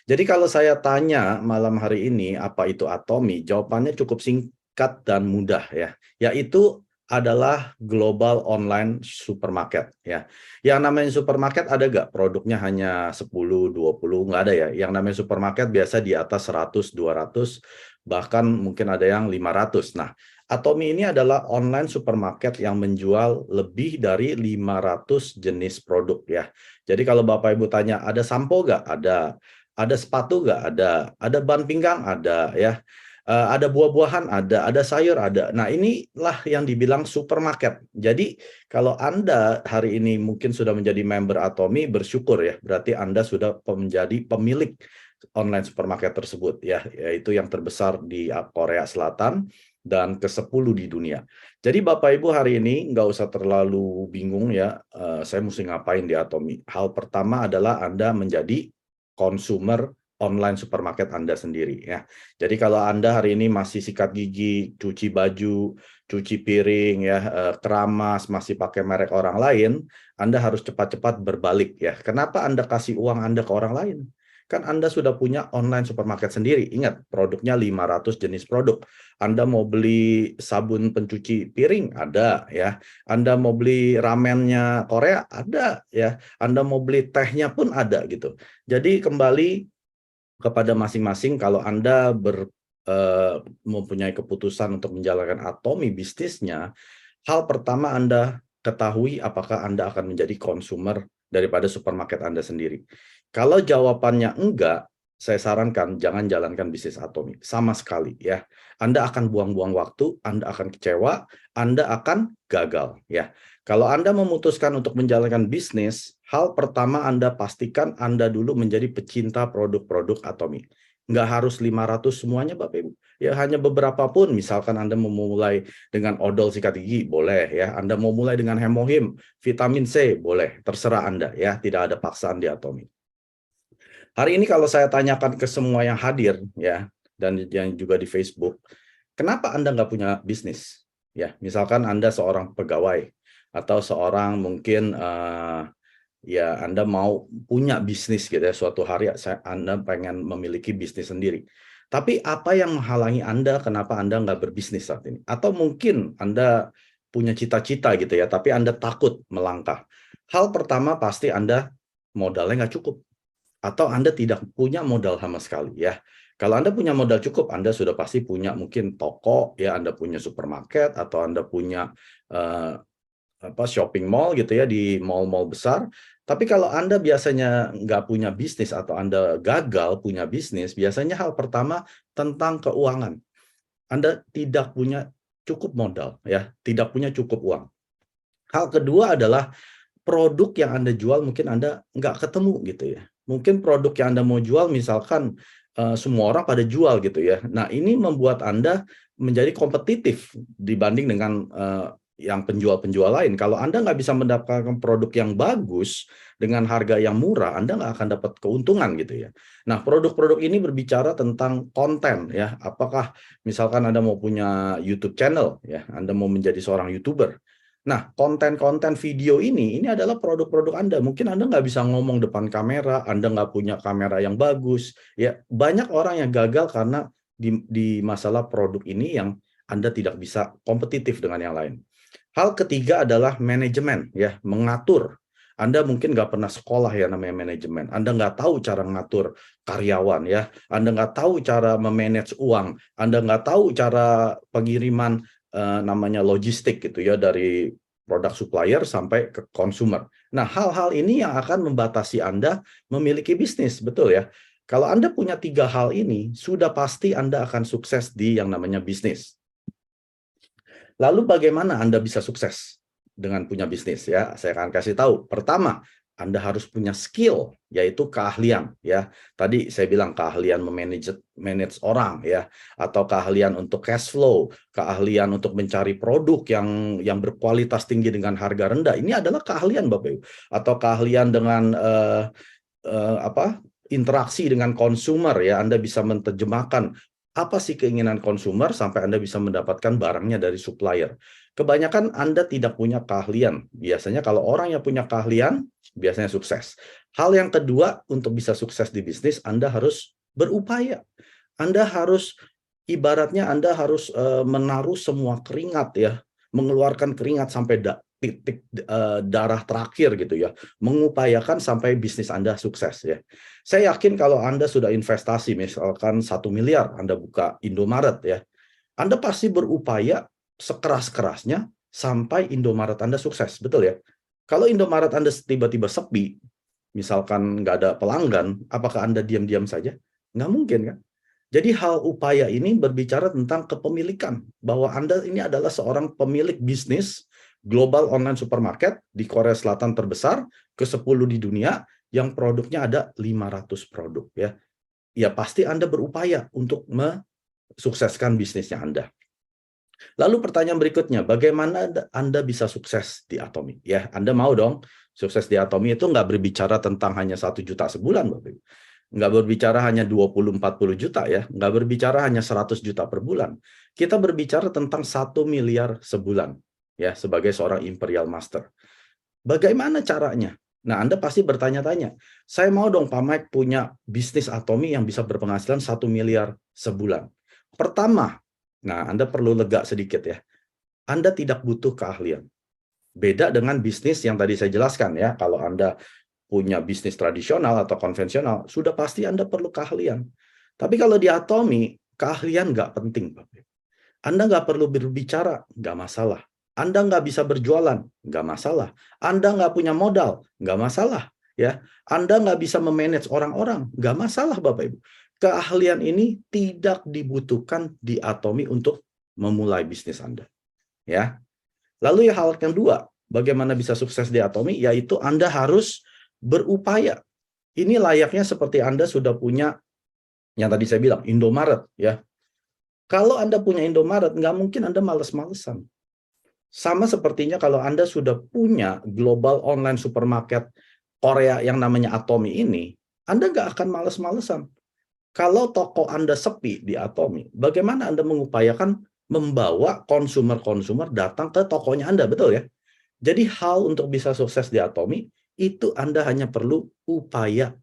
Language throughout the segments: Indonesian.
Jadi kalau saya tanya malam hari ini apa itu Atomi, jawabannya cukup singkat dan mudah ya, yaitu adalah global online supermarket ya. Yang namanya supermarket ada nggak produknya hanya 10, 20, nggak ada ya. Yang namanya supermarket biasa di atas 100, 200, bahkan mungkin ada yang 500. Nah, Atomi ini adalah online supermarket yang menjual lebih dari 500 jenis produk ya. Jadi kalau Bapak Ibu tanya, ada sampo nggak? Ada sepatu nggak? Ada ban pinggang? Ada ya. Ada buah-buahan? Ada sayur? Ada. Nah, inilah yang dibilang supermarket. Jadi kalau Anda hari ini mungkin sudah menjadi member Atomi, bersyukur ya. Berarti Anda sudah menjadi pemilik online supermarket tersebut ya, yaitu yang terbesar di Korea Selatan dan ke-10 di dunia. Jadi Bapak Ibu hari ini nggak usah terlalu bingung ya, saya mesti ngapain di Atomi. Hal pertama adalah Anda menjadi konsumer online supermarket Anda sendiri ya. Jadi kalau Anda hari ini masih sikat gigi, cuci baju, cuci piring ya, keramas, masih pakai merek orang lain, Anda harus cepat-cepat berbalik ya. Kenapa Anda kasih uang Anda ke orang lain? Kan Anda sudah punya online supermarket sendiri. Ingat, produknya 500 jenis produk. Anda mau beli sabun pencuci piring? Ada ya. Anda mau beli ramennya Korea? Ada ya. Anda mau beli tehnya pun ada gitu. Jadi kembali kepada masing-masing, kalau Anda mempunyai keputusan untuk menjalankan Atomi bisnisnya, hal pertama Anda ketahui apakah Anda akan menjadi konsumer daripada supermarket Anda sendiri. Kalau jawabannya enggak, saya sarankan jangan jalankan bisnis Atomi sama sekali ya. Anda akan buang-buang waktu, Anda akan kecewa, Anda akan gagal ya. Kalau Anda memutuskan untuk menjalankan bisnis, hal pertama Anda pastikan Anda dulu menjadi pecinta produk-produk Atomi. Nggak harus 500 semuanya Bapak Ibu. Ya hanya beberapa pun, misalkan Anda memulai dengan odol sikat gigi, boleh ya. Anda mau mulai dengan hemohim, vitamin C, boleh. Terserah Anda ya, tidak ada paksaan di Atomi. Hari ini kalau saya tanyakan ke semua yang hadir ya, dan yang juga di Facebook, kenapa Anda nggak punya bisnis? Ya, misalkan Anda seorang pegawai atau seorang mungkin ya Anda mau punya bisnis gitu ya, suatu hari Anda pengen memiliki bisnis sendiri. Tapi apa yang menghalangi Anda, kenapa Anda nggak berbisnis saat ini? Atau mungkin Anda punya cita-cita gitu ya, tapi Anda takut melangkah. Hal pertama pasti Anda modalnya nggak cukup. Atau Anda tidak punya modal sama sekali ya. Kalau Anda punya modal cukup, Anda sudah pasti punya mungkin toko, ya Anda punya supermarket, atau Anda punya eh, shopping mall gitu ya di mall-mall besar. Tapi kalau Anda biasanya nggak punya bisnis atau Anda gagal punya bisnis, biasanya hal pertama tentang keuangan. Anda tidak punya cukup modal, ya, tidak punya cukup uang. Hal kedua adalah produk yang Anda jual mungkin Anda nggak ketemu gitu ya. Mungkin produk yang Anda mau jual misalkan semua orang pada jual gitu ya. Nah ini membuat Anda menjadi kompetitif dibanding dengan yang penjual-penjual lain. Kalau Anda nggak bisa mendapatkan produk yang bagus dengan harga yang murah, Anda nggak akan dapat keuntungan gitu ya. Nah produk-produk ini berbicara tentang konten ya. Apakah misalkan Anda mau punya YouTube channel ya, Anda mau menjadi seorang YouTuber. Nah, konten-konten video ini adalah produk-produk Anda. Mungkin Anda nggak bisa ngomong depan kamera, Anda nggak punya kamera yang bagus. Ya, banyak orang yang gagal karena di masalah produk ini yang Anda tidak bisa kompetitif dengan yang lain. Hal ketiga adalah manajemen, ya, mengatur. Anda mungkin nggak pernah sekolah ya namanya manajemen. Anda nggak tahu cara mengatur karyawan ya. Anda nggak tahu cara memanage uang. Anda nggak tahu cara pengiriman namanya logistik gitu ya dari produk supplier sampai ke consumer. Nah, hal-hal ini yang akan membatasi Anda memiliki bisnis, betul ya? Kalau Anda punya 3 hal ini, sudah pasti Anda akan sukses di yang namanya bisnis. Lalu bagaimana Anda bisa sukses dengan punya bisnis ya? Saya akan kasih tahu. Pertama, Anda harus punya skill, yaitu keahlian ya. Tadi saya bilang keahlian manage orang ya, atau keahlian untuk cash flow, keahlian untuk mencari produk yang berkualitas tinggi dengan harga rendah. Ini adalah keahlian Bapak Ibu. Atau keahlian dengan interaksi dengan konsumer ya. Anda bisa menerjemahkan Apa sih keinginan konsumer sampai Anda bisa mendapatkan barangnya dari supplier. Kebanyakan Anda tidak punya keahlian. Biasanya kalau orang yang punya keahlian, biasanya sukses. Hal yang kedua, untuk bisa sukses di bisnis, Anda harus berupaya. Anda harus, ibaratnya Anda harus menaruh semua keringat ya, mengeluarkan keringat sampai titik darah terakhir gitu ya, mengupayakan sampai bisnis Anda sukses ya. Saya yakin kalau Anda sudah investasi misalkan 1 miliar, Anda buka Indomaret ya, Anda pasti berupaya sekeras-kerasnya sampai Indomaret Anda sukses, betul ya? Kalau Indomaret Anda tiba-tiba sepi, misalkan nggak ada pelanggan, apakah Anda diam-diam saja? Nggak mungkin kan? Jadi hal upaya ini berbicara tentang kepemilikan, bahwa Anda ini adalah seorang pemilik bisnis global online supermarket di Korea Selatan terbesar, ke-10 di dunia, yang produknya ada 500 produk ya. Ya pasti Anda berupaya untuk mensukseskan bisnisnya Anda. Lalu pertanyaan berikutnya, bagaimana Anda bisa sukses di Atomy? Ya, Anda mau dong sukses di Atomy itu nggak berbicara tentang hanya 1 juta sebulan, Bapak Ibu. Nggak berbicara hanya 20-40 juta ya, nggak berbicara hanya 100 juta per bulan. Kita berbicara tentang 1 miliar sebulan ya, sebagai seorang Imperial Master. Bagaimana caranya? Nah, Anda pasti bertanya-tanya, saya mau dong Pak Mike punya bisnis Atomy yang bisa berpenghasilan 1 miliar sebulan. Pertama, nah Anda perlu lega sedikit ya, Anda tidak butuh keahlian. Beda dengan bisnis yang tadi saya jelaskan ya, kalau Anda punya bisnis tradisional atau konvensional, sudah pasti Anda perlu keahlian. Tapi kalau di Atomy, keahlian nggak penting. Anda nggak perlu berbicara, nggak masalah. Anda nggak bisa berjualan, nggak masalah. Anda nggak punya modal, nggak masalah. Ya, Anda nggak bisa memanage orang-orang, nggak masalah Bapak Ibu. Keahlian ini tidak dibutuhkan di Atomy untuk memulai bisnis Anda. Ya. Lalu hal yang kedua, bagaimana bisa sukses di Atomy? Yaitu Anda harus berupaya. Ini layaknya seperti Anda sudah punya, yang tadi saya bilang, Indomaret. Ya. Kalau Anda punya Indomaret, nggak mungkin Anda males-malesan. Sama sepertinya kalau Anda sudah punya global online supermarket Korea yang namanya Atomy ini, Anda nggak akan males-malesan. Kalau toko Anda sepi di Atomy, bagaimana Anda mengupayakan membawa konsumer-konsumer datang ke tokonya Anda, betul ya? Jadi hal untuk bisa sukses di Atomy, itu Anda hanya perlu upaya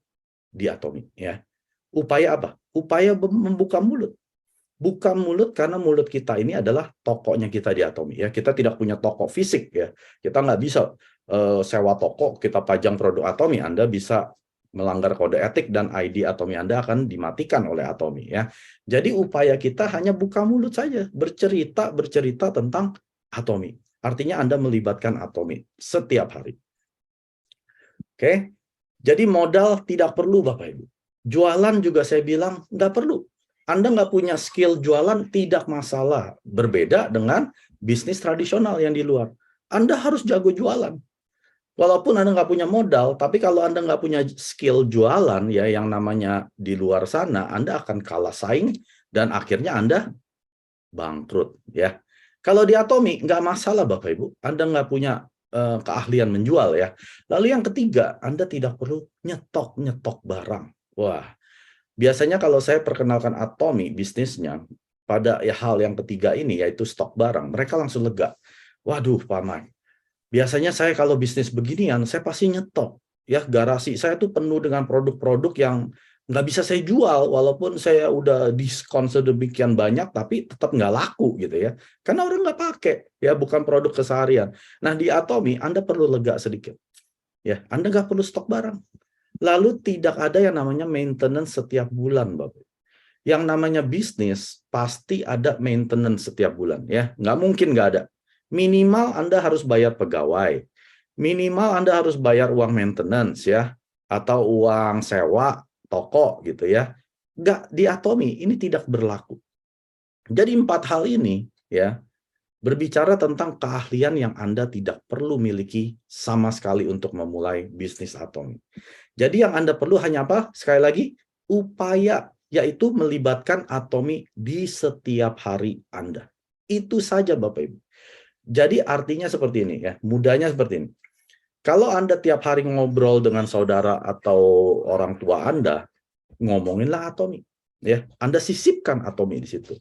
di Atomy. Ya. Upaya apa? Upaya membuka mulut. Buka mulut karena mulut kita ini adalah tokonya kita di Atomy ya. Kita tidak punya toko fisik ya. Kita nggak bisa sewa toko, kita pajang produk Atomy. Anda bisa melanggar kode etik dan ID Atomy Anda akan dimatikan oleh Atomy ya. Jadi upaya kita hanya buka mulut saja, bercerita tentang Atomy. Artinya Anda melibatkan Atomy setiap hari. Oke. Jadi modal tidak perlu Bapak Ibu. Jualan juga saya bilang nggak perlu. Anda nggak punya skill jualan, tidak masalah. Berbeda dengan bisnis tradisional yang di luar. Anda harus jago jualan. Walaupun Anda nggak punya modal, tapi kalau Anda nggak punya skill jualan, ya yang namanya di luar sana, Anda akan kalah saing, dan akhirnya Anda bangkrut. Ya. Kalau di Atomy, nggak masalah Bapak Ibu. Anda nggak punya keahlian menjual. Ya. Lalu yang ketiga, Anda tidak perlu nyetok barang. Wah, biasanya kalau saya perkenalkan Atomy bisnisnya pada hal yang ketiga ini yaitu stok barang, mereka langsung lega. Waduh, Pak Mike, biasanya saya kalau bisnis beginian saya pasti nyetok. Ya, garasi saya tuh penuh dengan produk-produk yang nggak bisa saya jual walaupun saya udah diskon sedemikian banyak tapi tetap nggak laku gitu ya. Karena orang nggak pakai, ya bukan produk keseharian. Nah, di Atomy Anda perlu lega sedikit. Ya, Anda nggak perlu stok barang. Lalu tidak ada yang namanya maintenance setiap bulan, Bapak. Yang namanya bisnis pasti ada maintenance setiap bulan, ya. Nggak mungkin nggak ada. Minimal Anda harus bayar pegawai. Minimal Anda harus bayar uang maintenance, ya. Atau uang sewa toko, gitu ya. Nggak, di Atomy ini tidak berlaku. Jadi 4 hal ini, ya, berbicara tentang keahlian yang Anda tidak perlu miliki sama sekali untuk memulai bisnis Atomy. Jadi yang Anda perlu hanya apa? Sekali lagi, upaya, yaitu melibatkan Atomy di setiap hari Anda. Itu saja Bapak Ibu. Jadi artinya seperti ini ya, mudahnya seperti ini. Kalau Anda tiap hari ngobrol dengan saudara atau orang tua Anda, ngomonginlah Atomy. ya. Anda sisipkan Atomi di situ.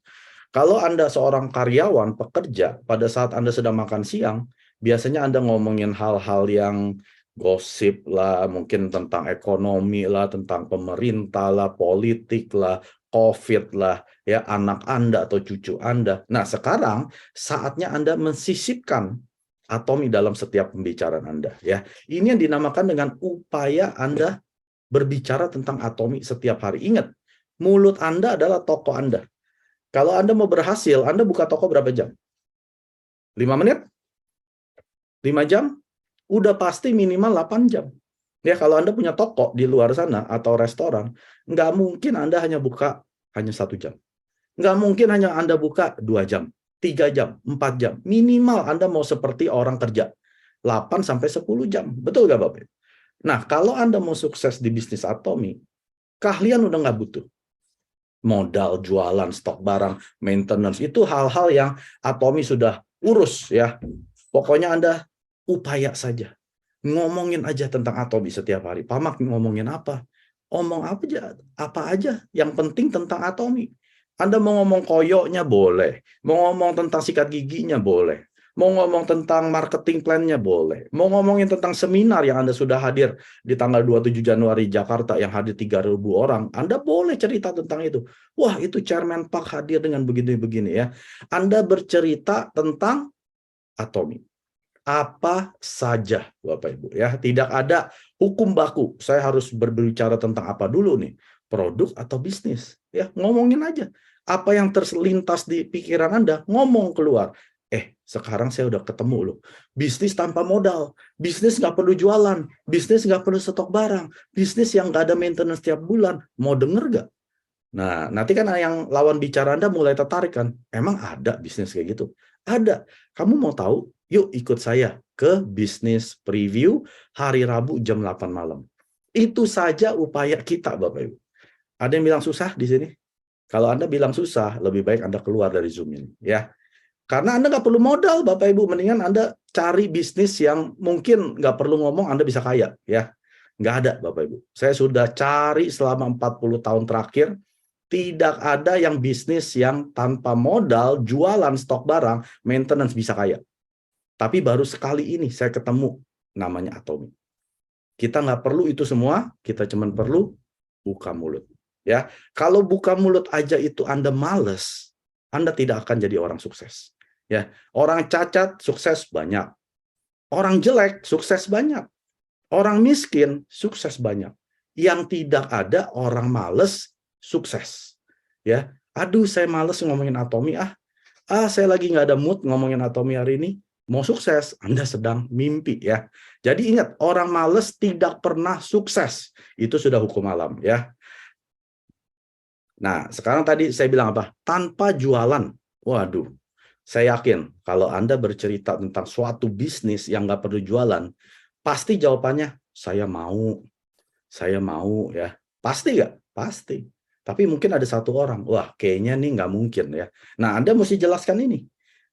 Kalau Anda seorang karyawan, pekerja, pada saat Anda sedang makan siang, biasanya Anda ngomongin hal-hal yang gosip lah, mungkin tentang ekonomi lah, tentang pemerintah lah, politik lah, COVID lah, ya, anak Anda atau cucu Anda. Nah, sekarang saatnya Anda mensisipkan Atomi dalam setiap pembicaraan Anda, ya. Ini yang dinamakan dengan upaya Anda berbicara tentang Atomi setiap hari. Ingat, mulut Anda adalah toko Anda. Kalau Anda mau berhasil, Anda buka toko berapa jam? 5 menit? 5 jam? Udah pasti minimal 8 jam. Ya, kalau Anda punya toko di luar sana atau restoran, nggak mungkin Anda hanya buka hanya 1 jam. Nggak mungkin hanya Anda buka 2 jam, 3 jam, 4 jam. Minimal Anda mau seperti orang kerja, 8 sampai 10 jam. Betul nggak, Bapak? Nah, kalau Anda mau sukses di bisnis Atomi, keahlian udah nggak butuh. Modal, jualan, stok barang, maintenance, itu hal-hal yang Atomi sudah urus, ya. Pokoknya Anda upaya saja. Ngomongin aja tentang Atomi setiap hari. Pak Mak ngomongin apa? Omong apa aja. Yang penting tentang Atomi. Anda mau ngomong koyoknya boleh. Mau ngomong tentang sikat giginya boleh. Mau ngomong tentang marketing plan-nya boleh. Mau ngomongin tentang seminar yang Anda sudah hadir di tanggal 27 Januari Jakarta yang hadir 3.000 orang, Anda boleh cerita tentang itu. Wah, itu Chairman Pak hadir dengan begini-begini, ya. Anda bercerita tentang Atomi. Apa saja, Bapak Ibu, ya. Tidak ada hukum baku. Saya harus berbicara tentang apa dulu nih? Produk atau bisnis? Ya, ngomongin aja. Apa yang terlintas di pikiran Anda, ngomong keluar. Sekarang saya udah ketemu loh. Bisnis tanpa modal. Bisnis nggak perlu jualan. Bisnis nggak perlu stok barang. Bisnis yang nggak ada maintenance tiap bulan. Mau denger nggak? Nah, nanti kan yang lawan bicara Anda mulai tertarik kan. Emang ada bisnis kayak gitu? Ada. Kamu mau tahu? Yuk ikut saya ke bisnis preview hari Rabu jam 8 malam. Itu saja upaya kita, Bapak Ibu. Ada yang bilang susah di sini? Kalau Anda bilang susah, lebih baik Anda keluar dari Zoom ini, ya. Karena Anda nggak perlu modal, Bapak Ibu. Mendingan Anda cari bisnis yang mungkin nggak perlu ngomong, Anda bisa kaya, ya. Nggak ada, Bapak Ibu. Saya sudah cari selama 40 tahun terakhir, tidak ada yang bisnis yang tanpa modal, jualan stok barang, maintenance bisa kaya. Tapi baru sekali ini saya ketemu namanya Atomi. Kita nggak perlu itu semua, kita cuma perlu buka mulut. Ya, kalau buka mulut aja itu Anda males, Anda tidak akan jadi orang sukses. Ya, orang cacat sukses banyak, orang jelek sukses banyak, orang miskin sukses banyak. Yang tidak ada orang males sukses. Ya, aduh saya males ngomongin Atomi saya lagi nggak ada mood ngomongin Atomi hari ini. Mau sukses, Anda sedang mimpi, ya. Jadi ingat, orang males tidak pernah sukses. Itu sudah hukum alam, ya. Nah, sekarang tadi saya bilang apa? Tanpa jualan. Waduh, saya yakin kalau Anda bercerita tentang suatu bisnis yang nggak perlu jualan, pasti jawabannya, saya mau, ya. Pasti nggak? Pasti. Tapi mungkin ada satu orang, wah kayaknya nih nggak mungkin, ya. Nah, Anda mesti jelaskan ini.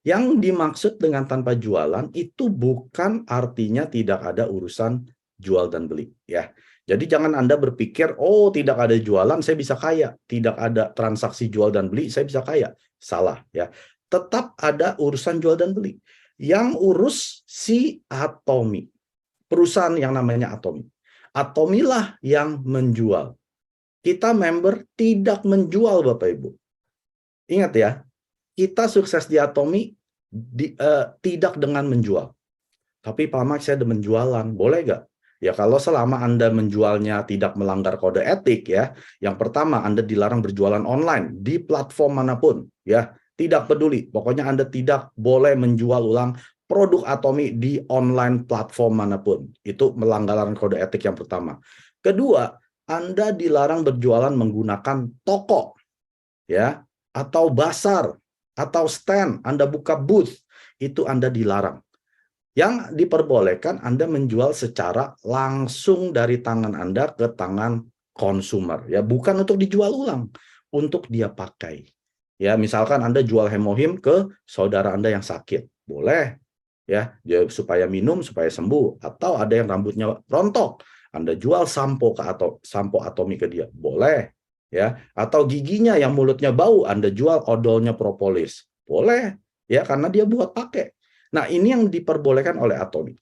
Yang dimaksud dengan tanpa jualan itu bukan artinya tidak ada urusan jual dan beli, ya. Jadi jangan Anda berpikir, oh tidak ada jualan, saya bisa kaya. Tidak ada transaksi jual dan beli, saya bisa kaya. Salah, ya. Tetap ada urusan jual dan beli. Yang urus si Atomi. Perusahaan yang namanya Atomi. Atomilah yang menjual. Kita member tidak menjual, Bapak Ibu. Ingat ya, kita sukses di Atomi tidak dengan menjual. Tapi Pak Mak, saya demen jualan, boleh nggak? Ya kalau selama Anda menjualnya tidak melanggar kode etik, ya. Yang pertama, Anda dilarang berjualan online di platform manapun, ya. Tidak peduli, pokoknya Anda tidak boleh menjual ulang produk Atomi di online platform manapun. Itu melanggar kode etik yang pertama. Kedua, Anda dilarang berjualan menggunakan toko, ya, atau pasar, atau stand, Anda buka booth, itu Anda dilarang. Yang diperbolehkan Anda menjual secara langsung dari tangan Anda ke tangan konsumer, ya, bukan untuk dijual ulang, untuk dia pakai. Ya, misalkan Anda jual Hemohim ke saudara Anda yang sakit, boleh, ya, supaya minum supaya sembuh, atau ada yang rambutnya rontok, Anda jual sampo Atomi ke dia, boleh. ya, atau giginya yang mulutnya bau, Anda jual odolnya propolis. Boleh, ya, karena dia buat pakai. Nah, ini yang diperbolehkan oleh Atomy.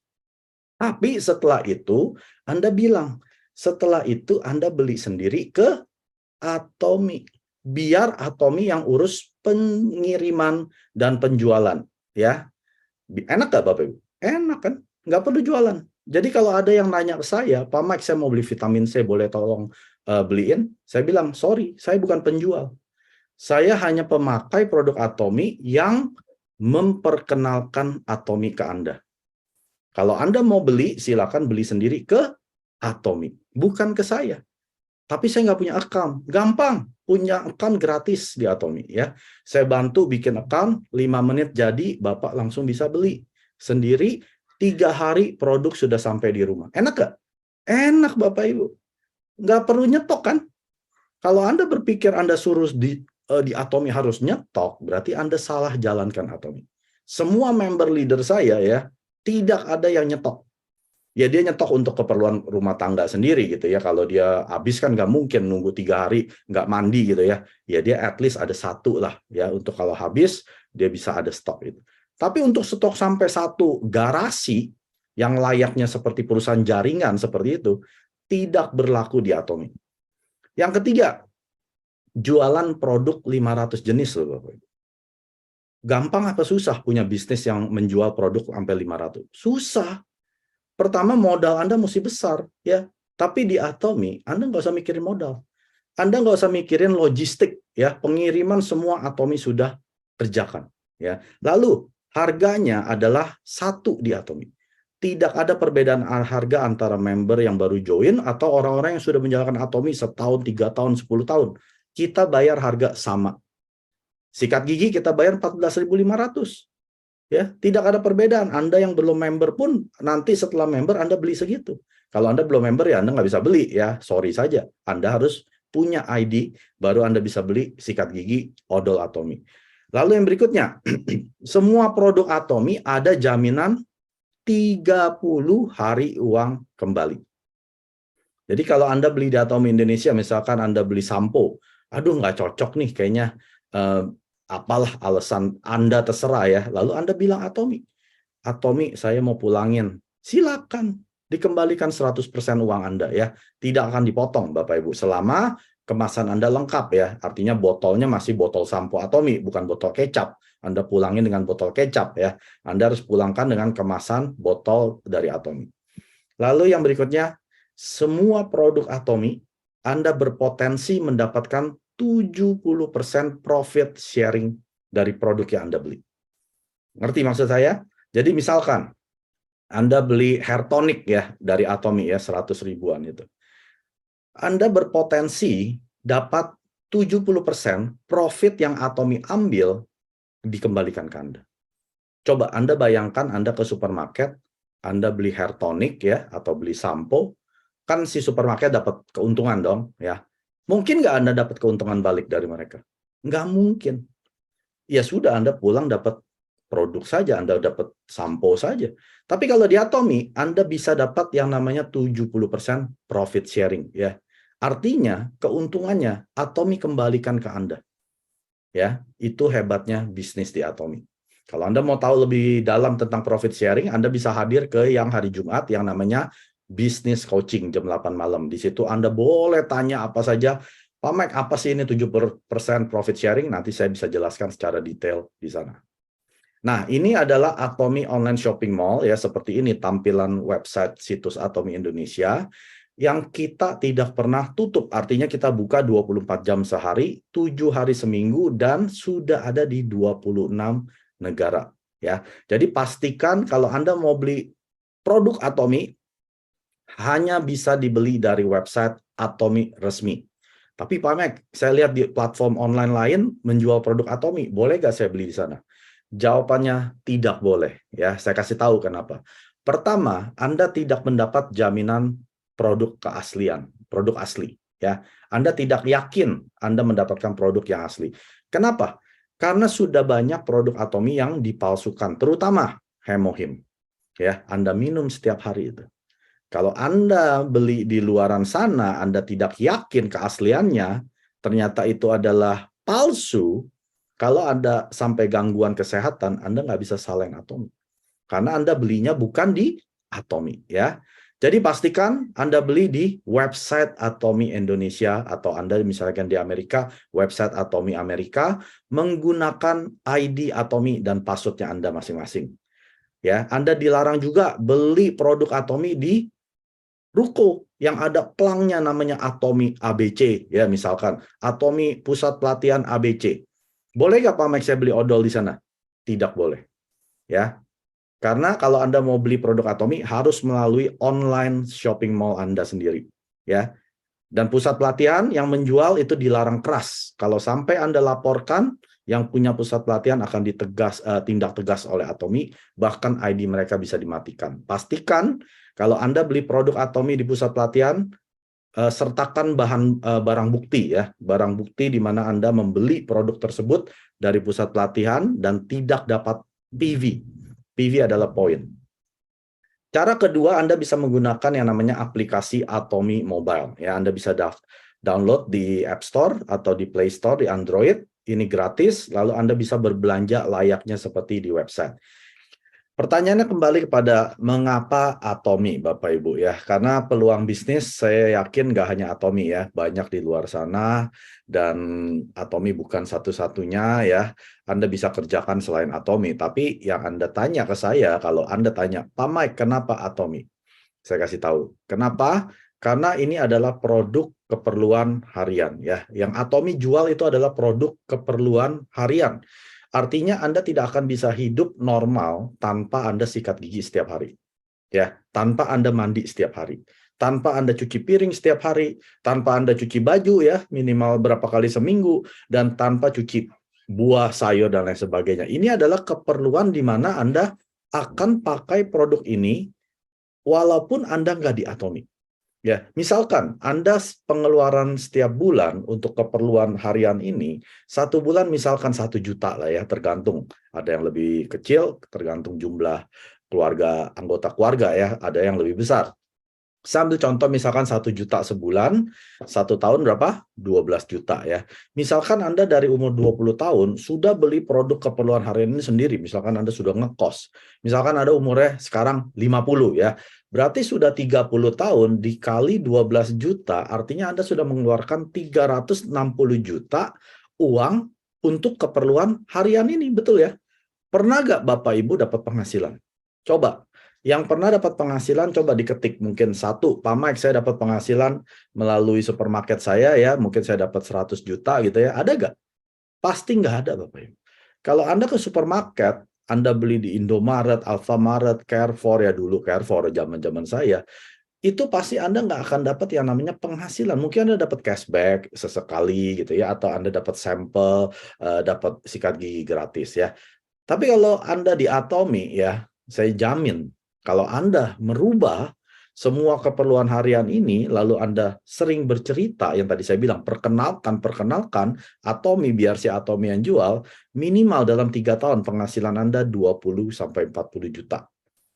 Tapi setelah itu, Anda bilang, setelah itu Anda beli sendiri ke Atomy. Biar Atomy yang urus pengiriman dan penjualan, ya. Enak nggak Bapak Ibu? Enak kan? Nggak perlu jualan. Jadi kalau ada yang nanya ke saya, Pak Mike, saya mau beli vitamin C, boleh tolong beliin? Saya bilang, sorry, saya bukan penjual. Saya hanya pemakai produk Atomy yang memperkenalkan Atomy ke Anda. Kalau Anda mau beli, silakan beli sendiri ke Atomy, bukan ke saya. Tapi saya nggak punya account. Gampang, punya account gratis di Atomy, ya. Saya bantu bikin account, 5 menit jadi, Bapak langsung bisa beli sendiri. 3 hari produk sudah sampai di rumah. Enak nggak? Enak Bapak Ibu. Nggak perlu nyetok kan? Kalau Anda berpikir Anda suruh di Atomy harus nyetok, berarti Anda salah jalankan Atomy. Semua member leader saya, ya, tidak ada yang nyetok. Ya dia nyetok untuk keperluan rumah tangga sendiri gitu ya. Kalau dia habis kan nggak mungkin nunggu 3 hari nggak mandi gitu ya. Ya dia at least ada satu lah ya, untuk kalau habis dia bisa ada stok itu. Tapi untuk stok sampai 1 garasi yang layaknya seperti perusahaan jaringan seperti itu tidak berlaku di Atomy. Yang ketiga, jualan produk 500 jenis loh Bapak. Gampang apa susah punya bisnis yang menjual produk sampai 500? Susah. Pertama modal Anda mesti besar, ya. Tapi di Atomy Anda nggak usah mikirin modal. Anda nggak usah mikirin logistik, ya. Pengiriman semua Atomy sudah kerjakan, ya. Lalu harganya adalah satu di Atomy. Tidak ada perbedaan harga antara member yang baru join atau orang-orang yang sudah menjalankan Atomy setahun, 3 tahun, 10 tahun. Kita bayar harga sama. Sikat gigi kita bayar 14.500. Ya, tidak ada perbedaan. Anda yang belum member pun nanti setelah member Anda beli segitu. Kalau Anda belum member ya Anda nggak bisa beli ya, sorry saja. Anda harus punya ID baru Anda bisa beli sikat gigi odol Atomy. Lalu yang berikutnya, semua produk Atomy ada jaminan 30 hari uang kembali. Jadi kalau Anda beli di Atomy Indonesia, misalkan Anda beli sampo, aduh nggak cocok nih kayaknya, apalah alasan Anda terserah ya. Lalu Anda bilang Atomy, saya mau pulangin. Silakan, dikembalikan 100% uang Anda ya. Tidak akan dipotong Bapak Ibu selama kemasan Anda lengkap ya. Artinya botolnya masih botol sampo Atomy, bukan botol kecap. Anda pulangin dengan botol kecap ya. Anda harus pulangkan dengan kemasan botol dari Atomy. Lalu yang berikutnya, semua produk Atomy Anda berpotensi mendapatkan 70% profit sharing dari produk yang Anda beli. Ngerti maksud saya? Jadi misalkan Anda beli hair tonic ya dari Atomy ya 100 ribuan itu. Anda berpotensi dapat 70% profit yang Atomy ambil dikembalikan ke Anda. Coba Anda bayangkan Anda ke supermarket, Anda beli hair tonic ya atau beli sampo, kan si supermarket dapat keuntungan dong ya. Mungkin nggak Anda dapat keuntungan balik dari mereka? Nggak mungkin. Ya sudah, Anda pulang dapat produk saja, Anda dapat sampo saja. Tapi kalau di Atomy, Anda bisa dapat yang namanya 70% profit sharing. Ya. Artinya, keuntungannya Atomy kembalikan ke Anda. Ya, itu hebatnya bisnis di Atomy. Kalau Anda mau tahu lebih dalam tentang profit sharing, Anda bisa hadir ke yang hari Jumat yang namanya Business Coaching jam 8 malam. Di situ Anda boleh tanya apa saja. Pak Mike, apa sih ini 70% profit sharing? Nanti saya bisa jelaskan secara detail di sana. Nah, ini adalah Atomy Online Shopping Mall ya, seperti ini tampilan website situs Atomy Indonesia yang kita tidak pernah tutup. Artinya kita buka 24 jam sehari, 7 hari seminggu dan sudah ada di 26 negara ya. Jadi pastikan kalau Anda mau beli produk Atomy hanya bisa dibeli dari website Atomy resmi. Tapi Pak Mek, saya lihat di platform online lain menjual produk Atomy, boleh nggak saya beli di sana? Jawabannya tidak boleh. Ya, saya kasih tahu kenapa. Pertama, Anda tidak mendapat jaminan produk keaslian, produk asli. Ya, Anda tidak yakin Anda mendapatkan produk yang asli. Kenapa? Karena sudah banyak produk Atomy yang dipalsukan, terutama Hemohim. Ya, Anda minum setiap hari itu. Kalau Anda beli di luaran sana, Anda tidak yakin keasliannya, ternyata itu adalah palsu, kalau Anda sampai gangguan kesehatan, Anda nggak bisa saleng Atomi. Karena Anda belinya bukan di Atomi, ya. Jadi pastikan Anda beli di website Atomi Indonesia, atau Anda misalkan di Amerika, website Atomi Amerika, menggunakan ID Atomi dan passwordnya Anda masing-masing. Ya, Anda dilarang juga beli produk Atomi di ruko yang ada pelangnya namanya Atomi ABC, ya misalkan Atomi Pusat Pelatihan ABC. Boleh nggak Pak Mike saya beli odol di sana? Tidak boleh, ya. Karena kalau Anda mau beli produk Atomi harus melalui online shopping mall Anda sendiri, ya. Dan pusat pelatihan yang menjual itu dilarang keras. Kalau sampai Anda laporkan, yang punya pusat pelatihan akan tindak tegas oleh Atomi, bahkan ID mereka bisa dimatikan. Pastikan kalau Anda beli produk Atomi di pusat pelatihan, sertakan barang bukti, ya, barang bukti di mana Anda membeli produk tersebut dari pusat pelatihan dan tidak dapat PV. PV adalah poin. Cara kedua, Anda bisa menggunakan yang namanya aplikasi Atomi Mobile. Ya, Anda bisa download di App Store atau di Play Store di Android. Ini gratis, lalu Anda bisa berbelanja layaknya seperti di website. Pertanyaannya kembali kepada mengapa Atomi, Bapak Ibu, ya. Karena peluang bisnis saya yakin nggak hanya Atomi, ya, banyak di luar sana, dan Atomi bukan satu-satunya, ya. Anda bisa kerjakan selain Atomi, tapi yang Anda tanya ke saya, kalau Anda tanya, Pak Mike, kenapa Atomi? Saya kasih tahu. Kenapa? Karena ini adalah produk keperluan harian, ya. Yang Atomi jual itu adalah produk keperluan harian. Artinya Anda tidak akan bisa hidup normal tanpa Anda sikat gigi setiap hari. Ya, tanpa Anda mandi setiap hari. Tanpa Anda cuci piring setiap hari, tanpa Anda cuci baju, ya, minimal berapa kali seminggu, dan tanpa cuci buah, sayur, dan lain sebagainya. Ini adalah keperluan di mana Anda akan pakai produk ini walaupun Anda nggak di Atomi. Ya, misalkan Anda pengeluaran setiap bulan untuk keperluan harian ini, satu bulan misalkan 1 juta lah, ya, tergantung. Ada yang lebih kecil, tergantung jumlah anggota keluarga, ya, ada yang lebih besar. Saya ambil contoh misalkan 1 juta sebulan, 1 tahun berapa? 12 juta, ya. Misalkan Anda dari umur 20 tahun sudah beli produk keperluan harian ini sendiri, misalkan Anda sudah ngekos. Misalkan Anda umurnya sekarang 50, ya. Berarti sudah 30 tahun dikali 12 juta, artinya Anda sudah mengeluarkan 360 juta uang untuk keperluan harian ini, betul ya? Pernah nggak Bapak Ibu dapat penghasilan? Coba. Yang pernah dapat penghasilan, coba diketik. Mungkin satu, Pak Mike, saya dapat penghasilan melalui supermarket saya, ya, mungkin saya dapat 100 juta gitu, ya. Ada nggak? Pasti nggak ada, Bapak Ibu. Kalau Anda ke supermarket, Anda beli di Indomaret, Alfamaret, Carrefour, ya dulu Carrefour, zaman-zaman saya, itu pasti Anda nggak akan dapat yang namanya penghasilan. Mungkin Anda dapat cashback sesekali gitu, ya, atau Anda dapat sampel, dapat sikat gigi gratis, ya. Tapi kalau Anda di Atomi, ya, saya jamin kalau Anda merubah semua keperluan harian ini, lalu Anda sering bercerita, yang tadi saya bilang, perkenalkan Atomi, biar si Atomi yang jual, minimal dalam 3 tahun penghasilan Anda 20-40 juta.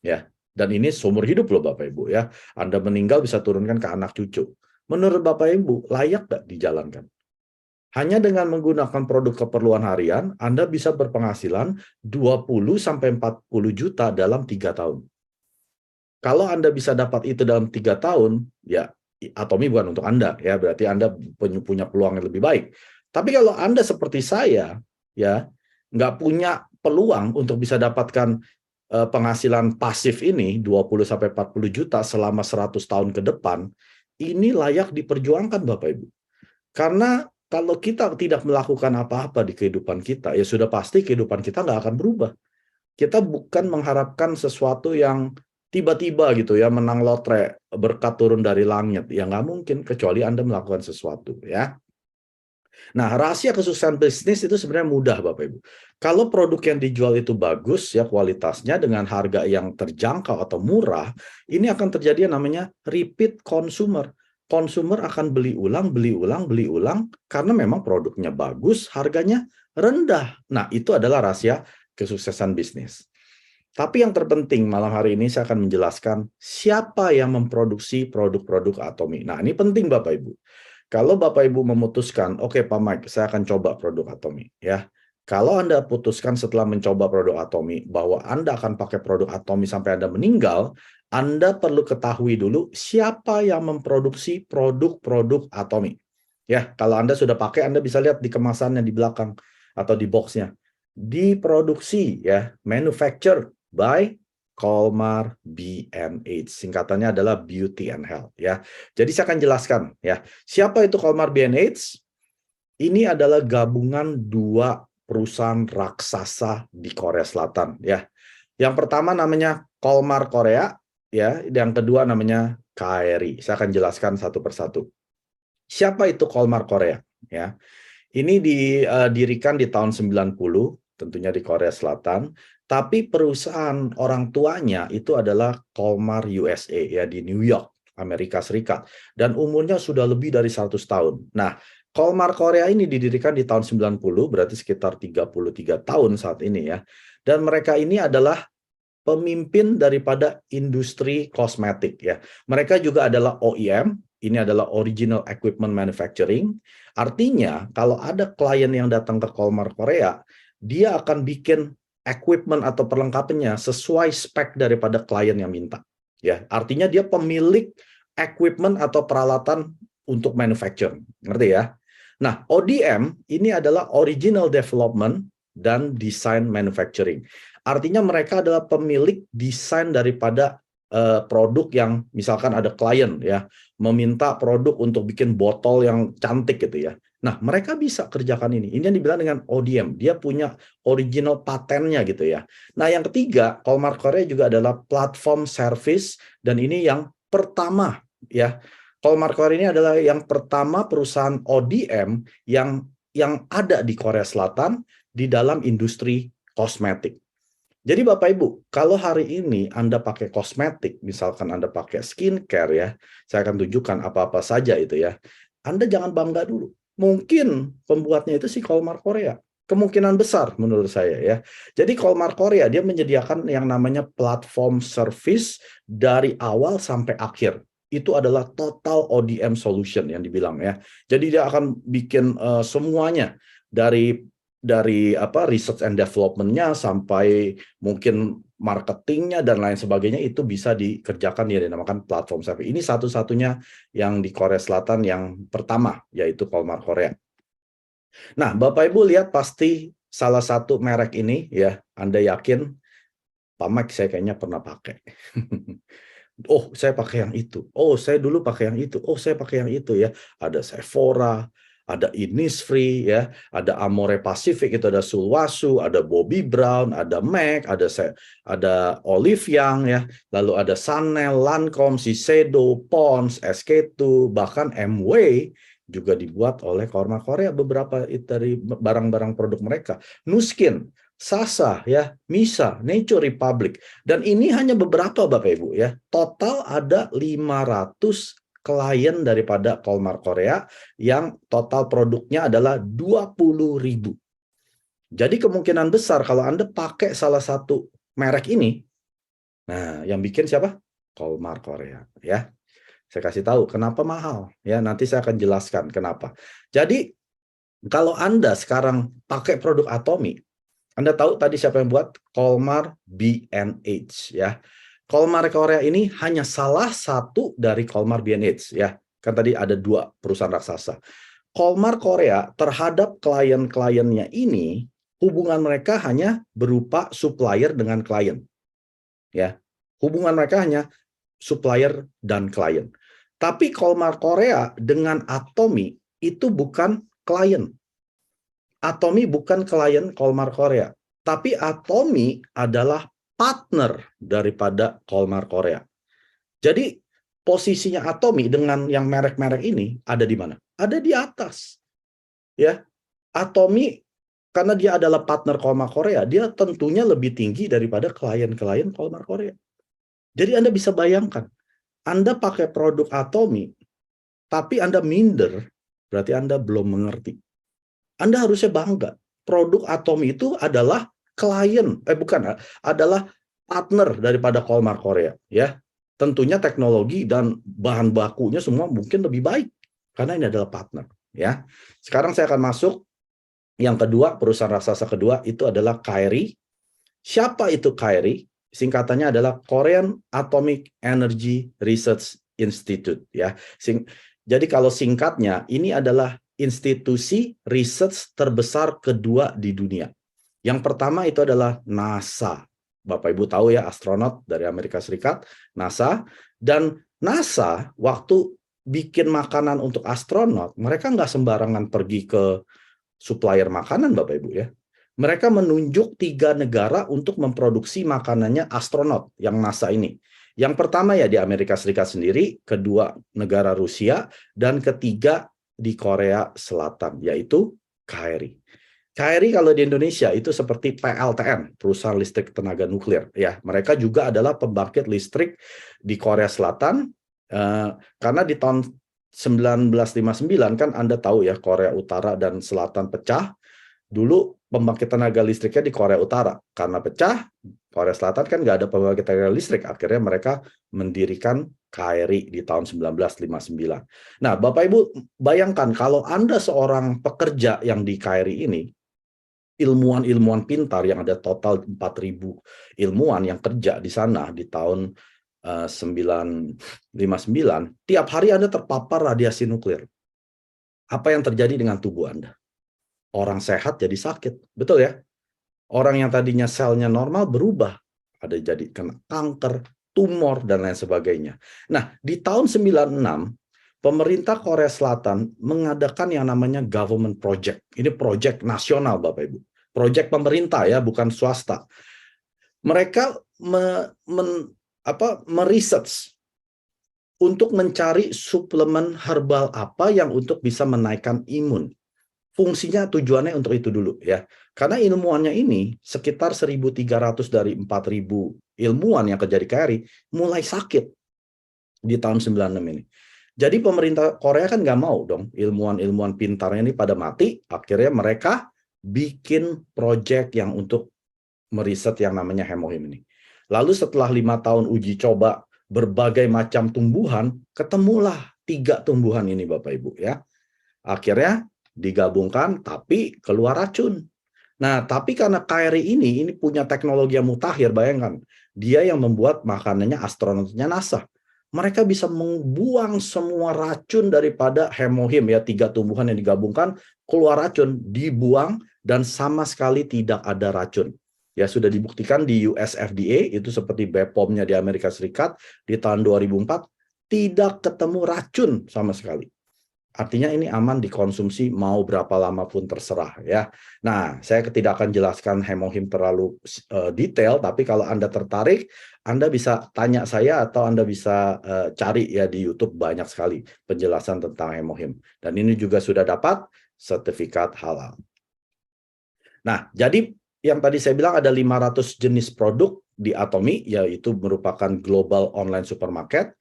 Ya. Dan ini seumur hidup loh Bapak Ibu, ya. Anda meninggal bisa turunkan ke anak cucu. Menurut Bapak Ibu, layak nggak dijalankan? Hanya dengan menggunakan produk keperluan harian, Anda bisa berpenghasilan 20-40 juta dalam 3 tahun. Kalau Anda bisa dapat itu dalam 3 tahun, ya Atomi bukan untuk Anda, ya, berarti Anda punya peluang yang lebih baik. Tapi kalau Anda seperti saya, ya, nggak punya peluang untuk bisa dapatkan penghasilan pasif ini 20-40 juta selama 100 tahun ke depan, ini layak diperjuangkan Bapak Ibu. Karena kalau kita tidak melakukan apa-apa di kehidupan kita, ya sudah pasti kehidupan kita nggak akan berubah. Kita bukan mengharapkan sesuatu yang tiba-tiba gitu, ya, menang lotre, berkat turun dari langit. Ya nggak mungkin, kecuali Anda melakukan sesuatu, ya. Nah, rahasia kesuksesan bisnis itu sebenarnya mudah, Bapak Ibu. Kalau produk yang dijual itu bagus, ya, kualitasnya dengan harga yang terjangkau atau murah, ini akan terjadi yang namanya repeat consumer. Konsumer akan beli ulang, karena memang produknya bagus, harganya rendah. Nah, itu adalah rahasia kesuksesan bisnis. Tapi yang terpenting malam hari ini saya akan menjelaskan siapa yang memproduksi produk-produk Atomi. Nah, ini penting Bapak Ibu. Kalau Bapak Ibu memutuskan, oke Pak Mike, saya akan coba produk Atomi, ya. Kalau Anda putuskan setelah mencoba produk Atomi bahwa Anda akan pakai produk Atomi sampai Anda meninggal, Anda perlu ketahui dulu siapa yang memproduksi produk-produk Atomi. Ya, kalau Anda sudah pakai, Anda bisa lihat di kemasannya di belakang atau di boxnya. Diproduksi, ya, manufactured by Colmar B&H. Singkatannya adalah Beauty and Health, ya. Jadi saya akan jelaskan, ya. Siapa itu Colmar B&H? Ini adalah gabungan dua perusahaan raksasa di Korea Selatan, ya. Yang pertama namanya Colmar Korea, ya. Yang kedua namanya KRI. Saya akan jelaskan satu persatu. Siapa itu Colmar Korea, ya? Ini didirikan di tahun 90, tentunya di Korea Selatan, tapi perusahaan orang tuanya itu adalah Colmar USA, ya, di New York, Amerika Serikat, dan umurnya sudah lebih dari 100 tahun. Nah, Colmar Korea ini didirikan di tahun 90, berarti sekitar 33 tahun saat ini, ya. Dan mereka ini adalah pemimpin daripada industri kosmetik, ya. Mereka juga adalah OEM, ini adalah Original Equipment Manufacturing. Artinya, kalau ada klien yang datang ke Colmar Korea, dia akan bikin equipment atau perlengkapannya sesuai spek daripada klien yang minta. Ya, artinya dia pemilik equipment atau peralatan untuk manufacture. Ngerti ya? Nah, ODM ini adalah Original Development dan Design Manufacturing. Artinya mereka adalah pemilik desain daripada produk yang misalkan ada klien ya meminta produk untuk bikin botol yang cantik gitu ya. Nah, mereka bisa kerjakan ini. Ini yang dibilang dengan ODM. Dia punya original patennya gitu ya. Nah, yang ketiga, Colmar Korea juga adalah platform service dan ini yang pertama ya. Colmar Korea ini adalah yang pertama perusahaan ODM yang ada di Korea Selatan di dalam industri kosmetik. Jadi Bapak Ibu, kalau hari ini Anda pakai kosmetik, misalkan Anda pakai skincare ya, saya akan tunjukkan apa-apa saja itu ya. Anda jangan bangga dulu. Mungkin pembuatnya itu si Colmar Korea. Kemungkinan besar menurut saya ya. Jadi Colmar Korea dia menyediakan yang namanya platform service dari awal sampai akhir. Itu adalah total ODM solution yang dibilang ya. Jadi dia akan bikin semuanya dari research and development-nya sampai mungkin marketingnya dan lain sebagainya itu bisa dikerjakan yang dinamakan platform service. Ini satu-satunya yang di Korea Selatan yang pertama, yaitu Colmar Korea. Nah, Bapak Ibu lihat pasti salah satu merek ini ya, Anda yakin, Pak Mike saya kayaknya pernah pakai. Oh, saya pakai yang itu. Oh, saya dulu pakai yang itu. Oh, saya pakai yang itu ya. Ada Sephora, ada Innisfree ya, ada Amore Pacific itu ada Sulwhasoo, ada Bobbi Brown, ada MAC, ada Olive Young ya, lalu ada Chanel, Lancome, Shiseido, Pond's, SK2, bahkan MW juga dibuat oleh Colmar Korea beberapa dari barang-barang produk mereka. Nu Skin, Sasa ya, Misa, Nature Republic, dan ini hanya beberapa Bapak Ibu ya. Total ada 500 klien daripada Colmar Korea yang total produknya adalah 20.000. Jadi kemungkinan besar kalau Anda pakai salah satu merek ini, nah yang bikin siapa? Colmar Korea ya. Saya kasih tahu kenapa mahal ya, nanti saya akan jelaskan kenapa. Jadi kalau Anda sekarang pakai produk Atomi, Anda tahu tadi siapa yang buat? Colmar B&H ya. Colmar Korea ini hanya salah satu dari Colmar B&H ya. Kan tadi ada dua perusahaan raksasa. Colmar Korea terhadap klien-kliennya ini hubungan mereka hanya berupa supplier dengan klien. Ya. Hubungan mereka hanya supplier dan klien. Tapi Colmar Korea dengan Atomi itu bukan klien. Atomi bukan klien Colmar Korea, tapi Atomi adalah partner daripada Colmar Korea. Jadi posisinya Atomi dengan yang merek-merek ini ada di mana? Ada di atas. Ya. Atomi karena dia adalah partner Colmar Korea, dia tentunya lebih tinggi daripada klien-klien Colmar Korea. Jadi Anda bisa bayangkan, Anda pakai produk Atomi, tapi Anda minder, berarti Anda belum mengerti. Anda harusnya bangga. Produk Atomi itu adalah adalah partner daripada Colmar Korea, ya. Tentunya teknologi dan bahan bakunya semua mungkin lebih baik. Karena ini adalah partner, ya. Sekarang saya akan masuk yang kedua, perusahaan raksasa kedua itu adalah KRI. Siapa itu KRI? Singkatannya adalah Korean Atomic Energy Research Institute, ya. Jadi kalau singkatnya, ini adalah institusi research terbesar kedua di dunia. Yang pertama itu adalah NASA. Bapak Ibu tahu ya, astronot dari Amerika Serikat, NASA. Dan NASA waktu bikin makanan untuk astronot, mereka nggak sembarangan pergi ke supplier makanan, Bapak Ibu ya. Mereka menunjuk 3 negara untuk memproduksi makanannya astronot yang NASA ini. Yang pertama ya di Amerika Serikat sendiri, kedua negara Rusia, dan ketiga di Korea Selatan, yaitu KRI. KRI kalau di Indonesia itu seperti PLTN, perusahaan listrik tenaga nuklir. Ya, mereka juga adalah pembangkit listrik di Korea Selatan, karena di tahun 1959 kan Anda tahu ya, Korea Utara dan Selatan pecah. Dulu pembangkit tenaga listriknya di Korea Utara. Karena pecah, Korea Selatan kan nggak ada pembangkit tenaga listrik. Akhirnya mereka mendirikan KRI di tahun 1959. Nah, Bapak Ibu bayangkan kalau Anda seorang pekerja yang di KRI ini, ilmuwan-ilmuwan pintar yang ada total 4.000 ilmuwan yang kerja di sana di tahun 1959, tiap hari Anda terpapar radiasi nuklir. Apa yang terjadi dengan tubuh Anda? Orang sehat jadi sakit, betul ya? Orang yang tadinya selnya normal berubah, ada jadi kena kanker, tumor, dan lain sebagainya. Nah, di tahun 96, pemerintah Korea Selatan mengadakan yang namanya government project. Ini project nasional, Bapak Ibu. Project pemerintah ya, bukan swasta. Mereka meresearch untuk mencari suplemen herbal apa yang untuk bisa menaikkan imun. Fungsinya, tujuannya untuk itu dulu ya. Karena ilmuwannya ini sekitar 1.300 dari 4.000 ilmuwan yang kerja di KRI mulai sakit di tahun 96 ini. Jadi pemerintah Korea kan nggak mau dong ilmuwan-ilmuwan pintarnya ini pada mati. Akhirnya mereka bikin proyek yang untuk meriset yang namanya hemohim ini. Lalu setelah 5 tahun uji coba berbagai macam tumbuhan, ketemulah 3 tumbuhan ini Bapak Ibu ya. Akhirnya digabungkan tapi keluar racun. Nah, tapi karena KRI ini punya teknologi yang mutakhir, bayangkan. Dia yang membuat makanannya astronotnya NASA. Mereka bisa membuang semua racun daripada hemohim ya, 3 tumbuhan yang digabungkan, keluar racun, dibuang dan sama sekali tidak ada racun. Ya sudah dibuktikan di US FDA, itu seperti BPOM-nya di Amerika Serikat di tahun 2004, tidak ketemu racun sama sekali. Artinya ini aman dikonsumsi mau berapa lama pun terserah ya. Nah, saya tidak akan jelaskan hemohim terlalu detail, tapi kalau Anda tertarik, Anda bisa tanya saya atau Anda bisa cari ya di YouTube, banyak sekali penjelasan tentang hemohim. Dan ini juga sudah dapat sertifikat halal. Nah, jadi yang tadi saya bilang ada 500 jenis produk di Atomy, yaitu merupakan global online supermarket.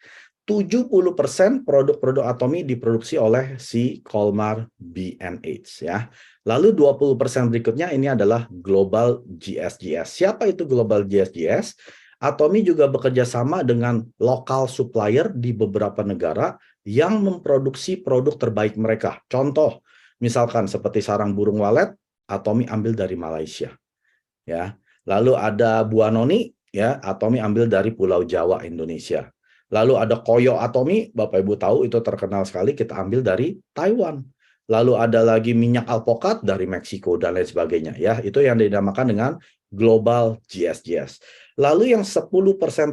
70% produk-produk Atomy diproduksi oleh si Colmar B&H ya. Lalu 20% berikutnya ini adalah Global GSGS. Siapa itu Global GSGS? Atomy juga bekerja sama dengan lokal supplier di beberapa negara yang memproduksi produk terbaik mereka. Contoh, misalkan seperti sarang burung walet, Atomy ambil dari Malaysia. Ya. Lalu ada buah noni, ya, Atomy ambil dari Pulau Jawa, Indonesia. Lalu ada koyo Atomy, Bapak Ibu tahu itu terkenal sekali, kita ambil dari Taiwan. Lalu ada lagi minyak alpukat dari Meksiko dan lain sebagainya ya. Itu yang dinamakan dengan Global GSGS. Lalu yang 10%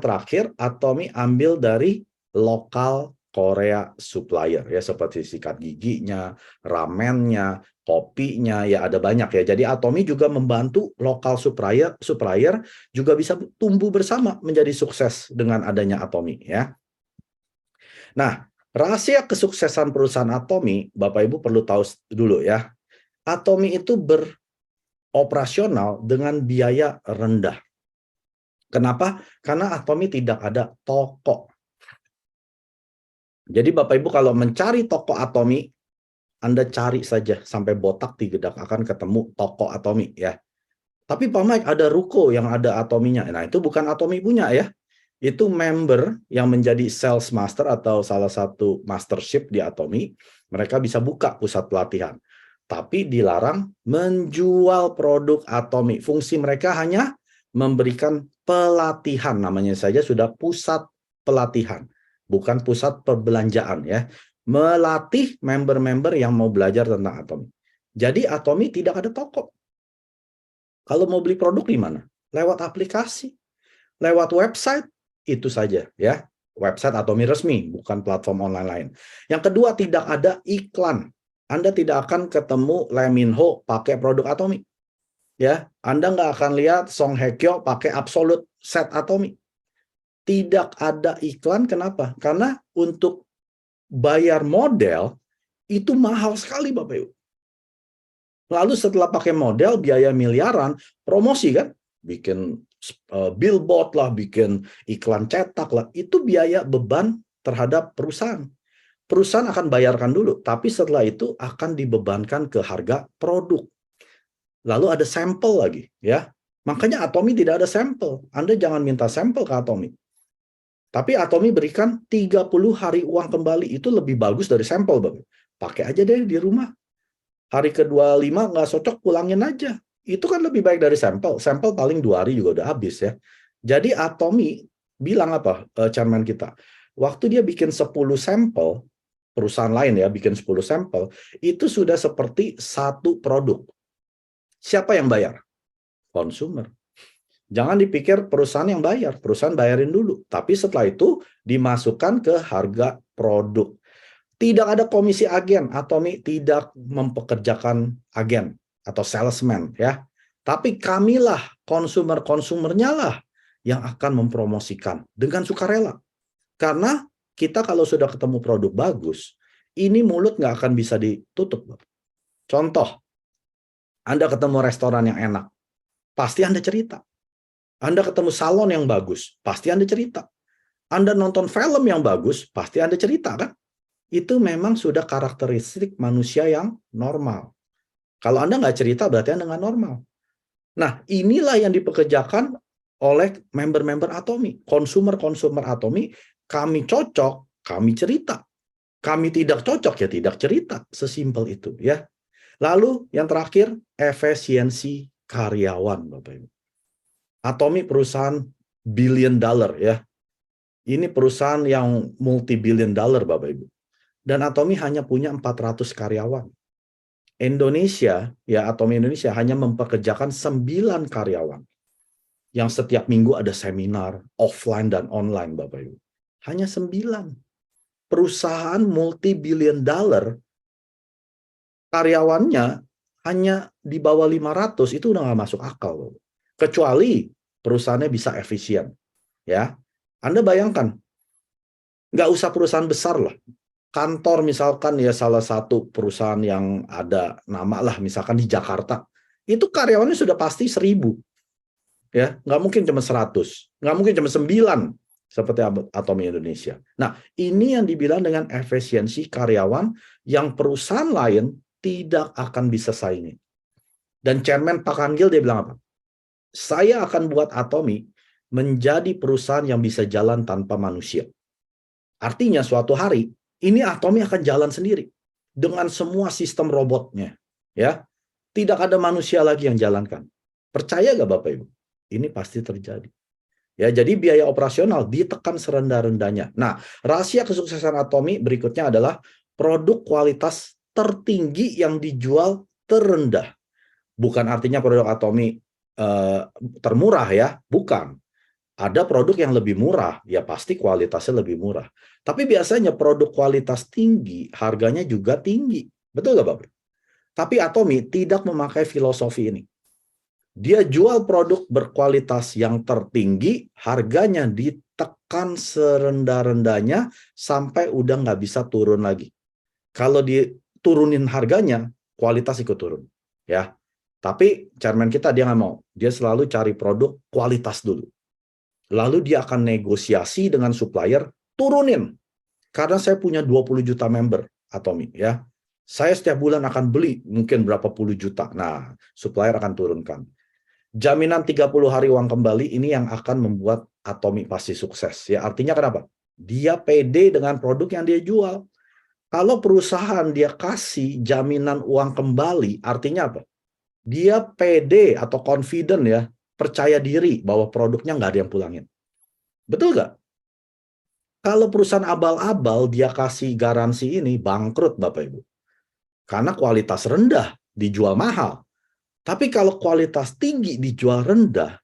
terakhir Atomy ambil dari lokal Korea supplier ya, seperti sikat giginya, ramennya, kopinya, ya ada banyak ya. Jadi Atomy juga membantu lokal supplier juga bisa tumbuh bersama menjadi sukses dengan adanya Atomy ya. Nah, rahasia kesuksesan perusahaan Atomy, Bapak Ibu perlu tahu dulu ya. Atomy itu beroperasional dengan biaya rendah. Kenapa? Karena Atomy tidak ada toko. Jadi Bapak Ibu kalau mencari toko Atomy, Anda cari saja sampai botak Tigedak akan ketemu toko Atomy ya. Tapi Pak Mike ada ruko yang ada Atomy-nya. Nah, itu bukan Atomy punya ya. itu member yang menjadi sales master atau salah satu mastership di Atomi, mereka bisa buka pusat pelatihan. Tapi dilarang menjual produk Atomi. Fungsi mereka hanya memberikan pelatihan, namanya saja sudah pusat pelatihan, bukan pusat perbelanjaan ya. Melatih member-member yang mau belajar tentang Atomi. Jadi Atomi tidak ada toko. Kalau mau beli produk di mana? Lewat aplikasi, lewat website, itu saja ya. Website Atomi resmi, bukan platform online lain. Yang kedua, tidak ada iklan. Anda tidak akan ketemu Lee Min Ho pakai produk Atomi. Ya, Anda nggak akan lihat Song Hye Kyo pakai Absolute Set Atomi. Tidak ada iklan, kenapa? Karena untuk bayar model itu mahal sekali Bapak Ibu. Lalu setelah pakai model biaya miliaran, promosi kan, bikin billboard lah, bikin iklan cetak lah, itu biaya beban terhadap perusahaan. Perusahaan akan bayarkan dulu, tapi setelah itu akan dibebankan ke harga produk. Lalu ada sampel lagi, ya. Makanya Atomi tidak ada sampel. Anda jangan minta sampel ke Atomi. Tapi Atomi berikan 30 hari uang kembali, itu lebih bagus dari sampel, Bang. Pakai aja deh di rumah. Hari ke-25 nggak cocok, pulangin aja. Itu kan lebih baik dari sampel. Sampel paling 2 hari juga udah habis ya. Jadi Atomi bilang apa, chairman kita? Waktu dia bikin 10 sampel, perusahaan lain ya bikin 10 sampel, itu sudah seperti satu produk. Siapa yang bayar? Konsumer. Jangan dipikir perusahaan yang bayar, perusahaan bayarin dulu. Tapi setelah itu dimasukkan ke harga produk. Tidak ada komisi agen, Atomi tidak mempekerjakan agen atau salesman ya. Tapi kamilah konsumernya lah yang akan mempromosikan dengan sukarela. Karena kita kalau sudah ketemu produk bagus, ini mulut nggak akan bisa ditutup. Contoh, Anda ketemu restoran yang enak, pasti Anda cerita. Anda ketemu salon yang bagus, pasti Anda cerita. Anda nonton film yang bagus, pasti Anda cerita kan? Itu memang sudah karakteristik manusia yang normal. Kalau Anda nggak cerita, berarti Anda nggak normal. Nah, inilah yang dipekerjakan oleh member-member Atomi. Konsumer-konsumer Atomi, kami cocok, kami cerita. Kami tidak cocok, ya tidak cerita. Sesimpel itu. Ya. Lalu yang terakhir, efisiensi karyawan. Bapak Ibu. Atomi perusahaan billion dollar. Ya. Ini perusahaan yang multi-billion dollar, Bapak Ibu. Dan Atomi hanya punya 400 karyawan. Indonesia, ya Atomi Indonesia hanya mempekerjakan 9 karyawan. Yang setiap minggu ada seminar, offline dan online, Bapak Ibu. Hanya 9. Perusahaan multi-billion dollar, karyawannya hanya di bawah 500, itu udah nggak masuk akal. Bapak. Kecuali perusahaannya bisa efisien. Ya, Anda bayangkan, nggak usah perusahaan besar lah. Kantor misalkan ya salah satu perusahaan yang ada nama lah misalkan di Jakarta, itu karyawannya sudah pasti 1000, ya nggak mungkin cuma 100, nggak mungkin cuma 9 seperti Atomi Indonesia. Nah ini yang dibilang dengan efisiensi karyawan yang perusahaan lain tidak akan bisa saingi. Dan Chairman Pak Anggil dia bilang apa? Saya akan buat Atomi menjadi perusahaan yang bisa jalan tanpa manusia. Artinya suatu hari ini Atomi akan jalan sendiri dengan semua sistem robotnya, ya. Tidak ada manusia lagi yang jalankan. Percaya gak Bapak Ibu? Ini pasti terjadi. Ya, jadi biaya operasional ditekan serendah-rendahnya. Nah, rahasia kesuksesan Atomi berikutnya adalah produk kualitas tertinggi yang dijual terendah. Bukan artinya produk Atomi termurah ya, bukan. Ada produk yang lebih murah, ya pasti kualitasnya lebih murah. Tapi biasanya produk kualitas tinggi, harganya juga tinggi. Betul nggak Bapak? Tapi Atomi tidak memakai filosofi ini. Dia jual produk berkualitas yang tertinggi, harganya ditekan serendah-rendahnya sampai udah nggak bisa turun lagi. Kalau diturunin harganya, kualitas ikut turun. Ya. Tapi chairman kita dia nggak mau. Dia selalu cari produk kualitas dulu. Lalu dia akan negosiasi dengan supplier, turunin. Karena saya punya 20 juta member Atomi ya. Saya setiap bulan akan beli mungkin berapa puluh juta. Nah, supplier akan turunkan. Jaminan 30 hari uang kembali ini yang akan membuat Atomi pasti sukses. Ya, artinya kenapa? Dia pede dengan produk yang dia jual. Kalau perusahaan dia kasih jaminan uang kembali, artinya apa? Dia pede atau confident ya, percaya diri bahwa produknya nggak ada yang pulangin. Betul nggak? Kalau perusahaan abal-abal dia kasih garansi ini, bangkrut Bapak Ibu. Karena kualitas rendah dijual mahal. Tapi kalau kualitas tinggi dijual rendah,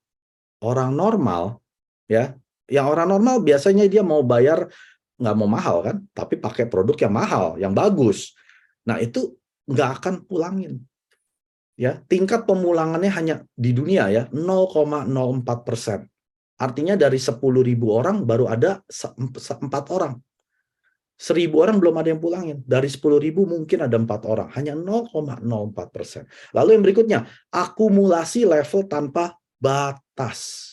orang normal ya, yang orang normal biasanya dia mau bayar nggak mau mahal kan, tapi pakai produk yang mahal, yang bagus. Nah itu nggak akan pulangin. Ya, tingkat pemulangannya hanya di dunia ya 0,04%. Artinya dari 10.000 orang baru ada 4 orang. 1.000 orang belum ada yang pulangin. Dari 10.000 mungkin ada 4 orang. Hanya 0,04%. Lalu yang berikutnya, akumulasi level tanpa batas.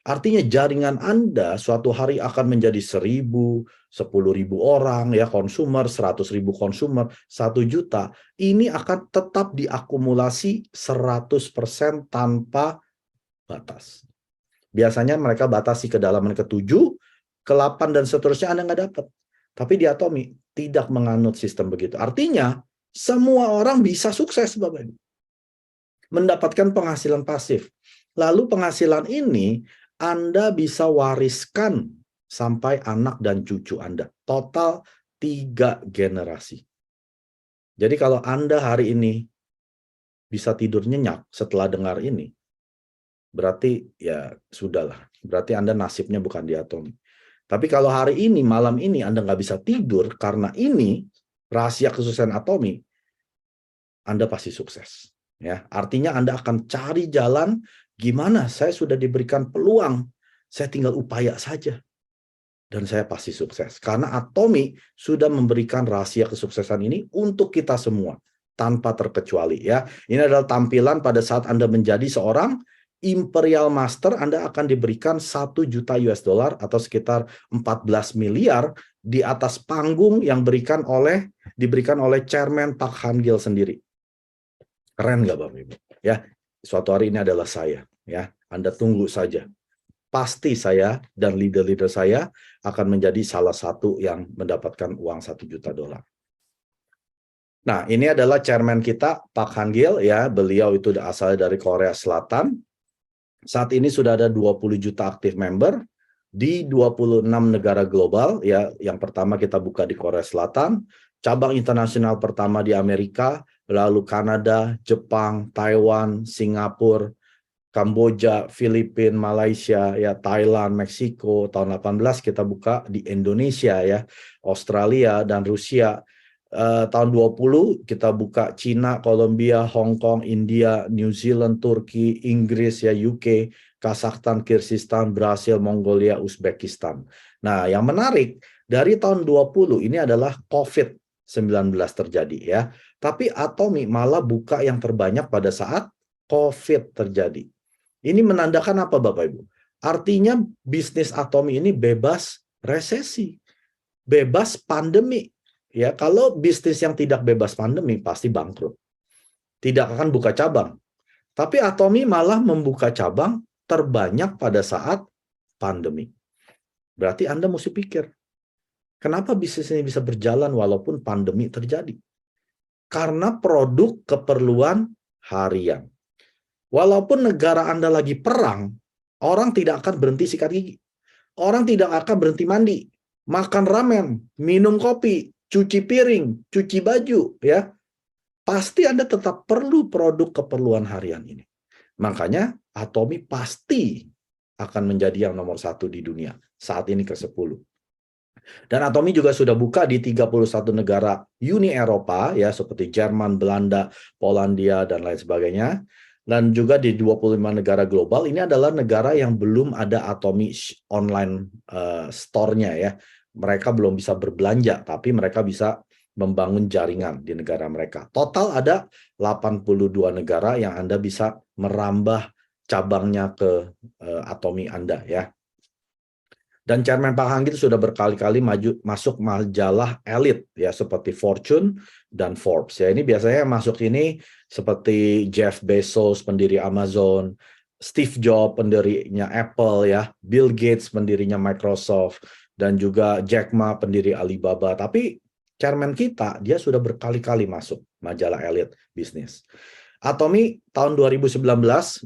Artinya jaringan Anda suatu hari akan menjadi 1.000, 10.000 orang, ya konsumer, 100.000 konsumer, 1 juta. Ini akan tetap diakumulasi 100% tanpa batas. Biasanya mereka batasi kedalaman ke-7, ke-8, dan seterusnya Anda nggak dapat. Tapi di Atomi tidak menganut sistem begitu. Artinya, semua orang bisa sukses, Bapak Ibu. Mendapatkan penghasilan pasif. Lalu penghasilan ini Anda bisa wariskan sampai anak dan cucu Anda. Total 3 generasi. Jadi kalau Anda hari ini bisa tidur nyenyak setelah dengar ini, berarti ya sudahlah. Berarti Anda nasibnya bukan di Atomi. Tapi kalau hari ini, malam ini Anda nggak bisa tidur karena ini rahasia kesuksesan Atomi, Anda pasti sukses. Ya, artinya Anda akan cari jalan gimana saya sudah diberikan peluang, saya tinggal upaya saja. Dan saya pasti sukses. Karena Atomi sudah memberikan rahasia kesuksesan ini untuk kita semua. Tanpa terkecuali. Ya, ini adalah tampilan pada saat Anda menjadi seorang Imperial Master, Anda akan diberikan 1 juta US dollar atau sekitar 14 miliar di atas panggung yang diberikan oleh Chairman Park Han-gil sendiri. Keren nggak Bapak Ibu? Ya, suatu hari ini adalah saya. Ya, Anda tunggu saja. Pasti saya dan leader-leader saya akan menjadi salah satu yang mendapatkan uang 1 juta dolar. Nah, ini adalah chairman kita, Park Han-gil, ya. Beliau itu asalnya dari Korea Selatan. Saat ini sudah ada 20 juta aktif member di 26 negara global. Ya, yang pertama kita buka di Korea Selatan, cabang internasional pertama di Amerika, lalu Kanada, Jepang, Taiwan, Singapura, Kamboja, Filipina, Malaysia, ya Thailand, Meksiko. Tahun 18 kita buka di Indonesia, ya, Australia dan Rusia. Tahun 20 kita buka Cina, Kolombia, Hong Kong, India, New Zealand, Turki, Inggris, ya UK, Kazakhstan, Kyrgyzstan, Brasil, Mongolia, Uzbekistan. Nah, yang menarik dari tahun 20 ini adalah COVID-19 terjadi, ya. Tapi Atomi malah buka yang terbanyak pada saat COVID terjadi. Ini menandakan apa Bapak Ibu? Artinya bisnis Atomi ini bebas resesi, bebas pandemi. Ya, kalau bisnis yang tidak bebas pandemi pasti bangkrut. Tidak akan buka cabang. Tapi Atomi malah membuka cabang terbanyak pada saat pandemi. Berarti Anda mesti pikir, kenapa bisnis ini bisa berjalan walaupun pandemi terjadi? Karena produk keperluan harian. Walaupun negara Anda lagi perang, orang tidak akan berhenti sikat gigi. Orang tidak akan berhenti mandi, makan ramen, minum kopi, cuci piring, cuci baju, ya. Pasti Anda tetap perlu produk keperluan harian ini. Makanya Atomi pasti akan menjadi yang nomor 1 di dunia. Saat ini ke-10. Dan Atomi juga sudah buka di 31 negara Uni Eropa, ya, seperti Jerman, Belanda, Polandia, dan lain sebagainya. Dan juga di 25 negara global. Ini adalah negara yang belum ada Atomi online store-nya, ya. Mereka belum bisa berbelanja, tapi mereka bisa membangun jaringan di negara mereka. Total ada 82 negara yang Anda bisa merambah cabangnya ke Atomi Anda, ya. Dan Chairman Park Han-gil sudah berkali-kali masuk majalah elit, ya, seperti Fortune dan Forbes. Ya, ini biasanya masuk ini seperti Jeff Bezos, pendiri Amazon, Steve Jobs pendirinya Apple ya, Bill Gates pendirinya Microsoft, dan juga Jack Ma pendiri Alibaba. Tapi chairman kita dia sudah berkali-kali masuk majalah Elite Business. Atomy tahun 2019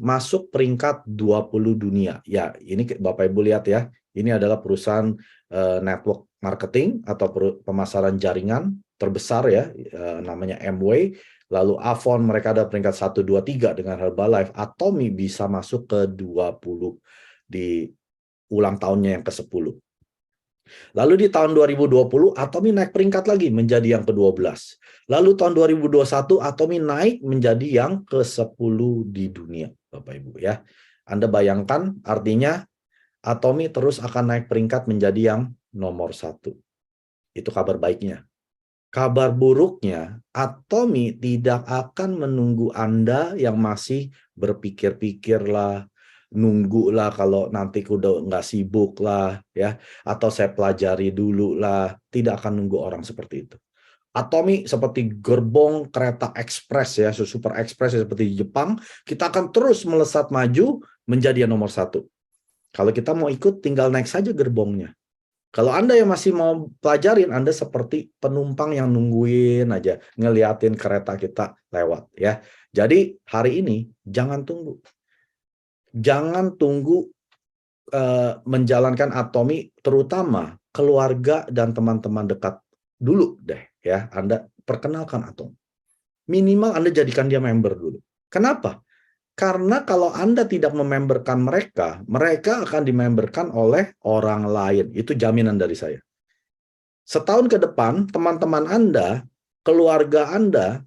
masuk peringkat 20 dunia. Ya, ini Bapak Ibu lihat ya. Ini adalah perusahaan network marketing atau pemasaran jaringan terbesar ya, namanya Amway. Lalu Avon mereka ada peringkat 1, 2, 3 dengan Herbalife. Atomy bisa masuk ke 20 di ulang tahunnya yang ke-10. Lalu di tahun 2020 Atomy naik peringkat lagi menjadi yang ke-12. Lalu tahun 2021 Atomy naik menjadi yang ke-10 di dunia, Bapak Ibu ya. Anda bayangkan artinya Atomy terus akan naik peringkat menjadi yang nomor 1. Itu kabar baiknya. Kabar buruknya, Atomy tidak akan menunggu Anda yang masih berpikir-pikirlah, nunggulah kalau nanti udah nggak sibuk lah, ya, atau saya pelajari dulu lah. Tidak akan nunggu orang seperti itu. Atomy seperti gerbong kereta ekspres ya, super ekspres ya, seperti di Jepang, kita akan terus melesat maju menjadi yang nomor 1. Kalau kita mau ikut, tinggal naik saja gerbongnya. Kalau Anda yang masih mau pelajarin, Anda seperti penumpang yang nungguin aja, ngeliatin kereta kita lewat ya. Jadi hari ini jangan tunggu. Jangan tunggu menjalankan Atomy, terutama keluarga dan teman-teman dekat dulu deh ya. Anda perkenalkan Atomy. Minimal Anda jadikan dia member dulu. Kenapa? Karena kalau Anda tidak mememberkan mereka, mereka akan dimemberkan oleh orang lain. Itu jaminan dari saya. Setahun ke depan, teman-teman Anda, keluarga Anda,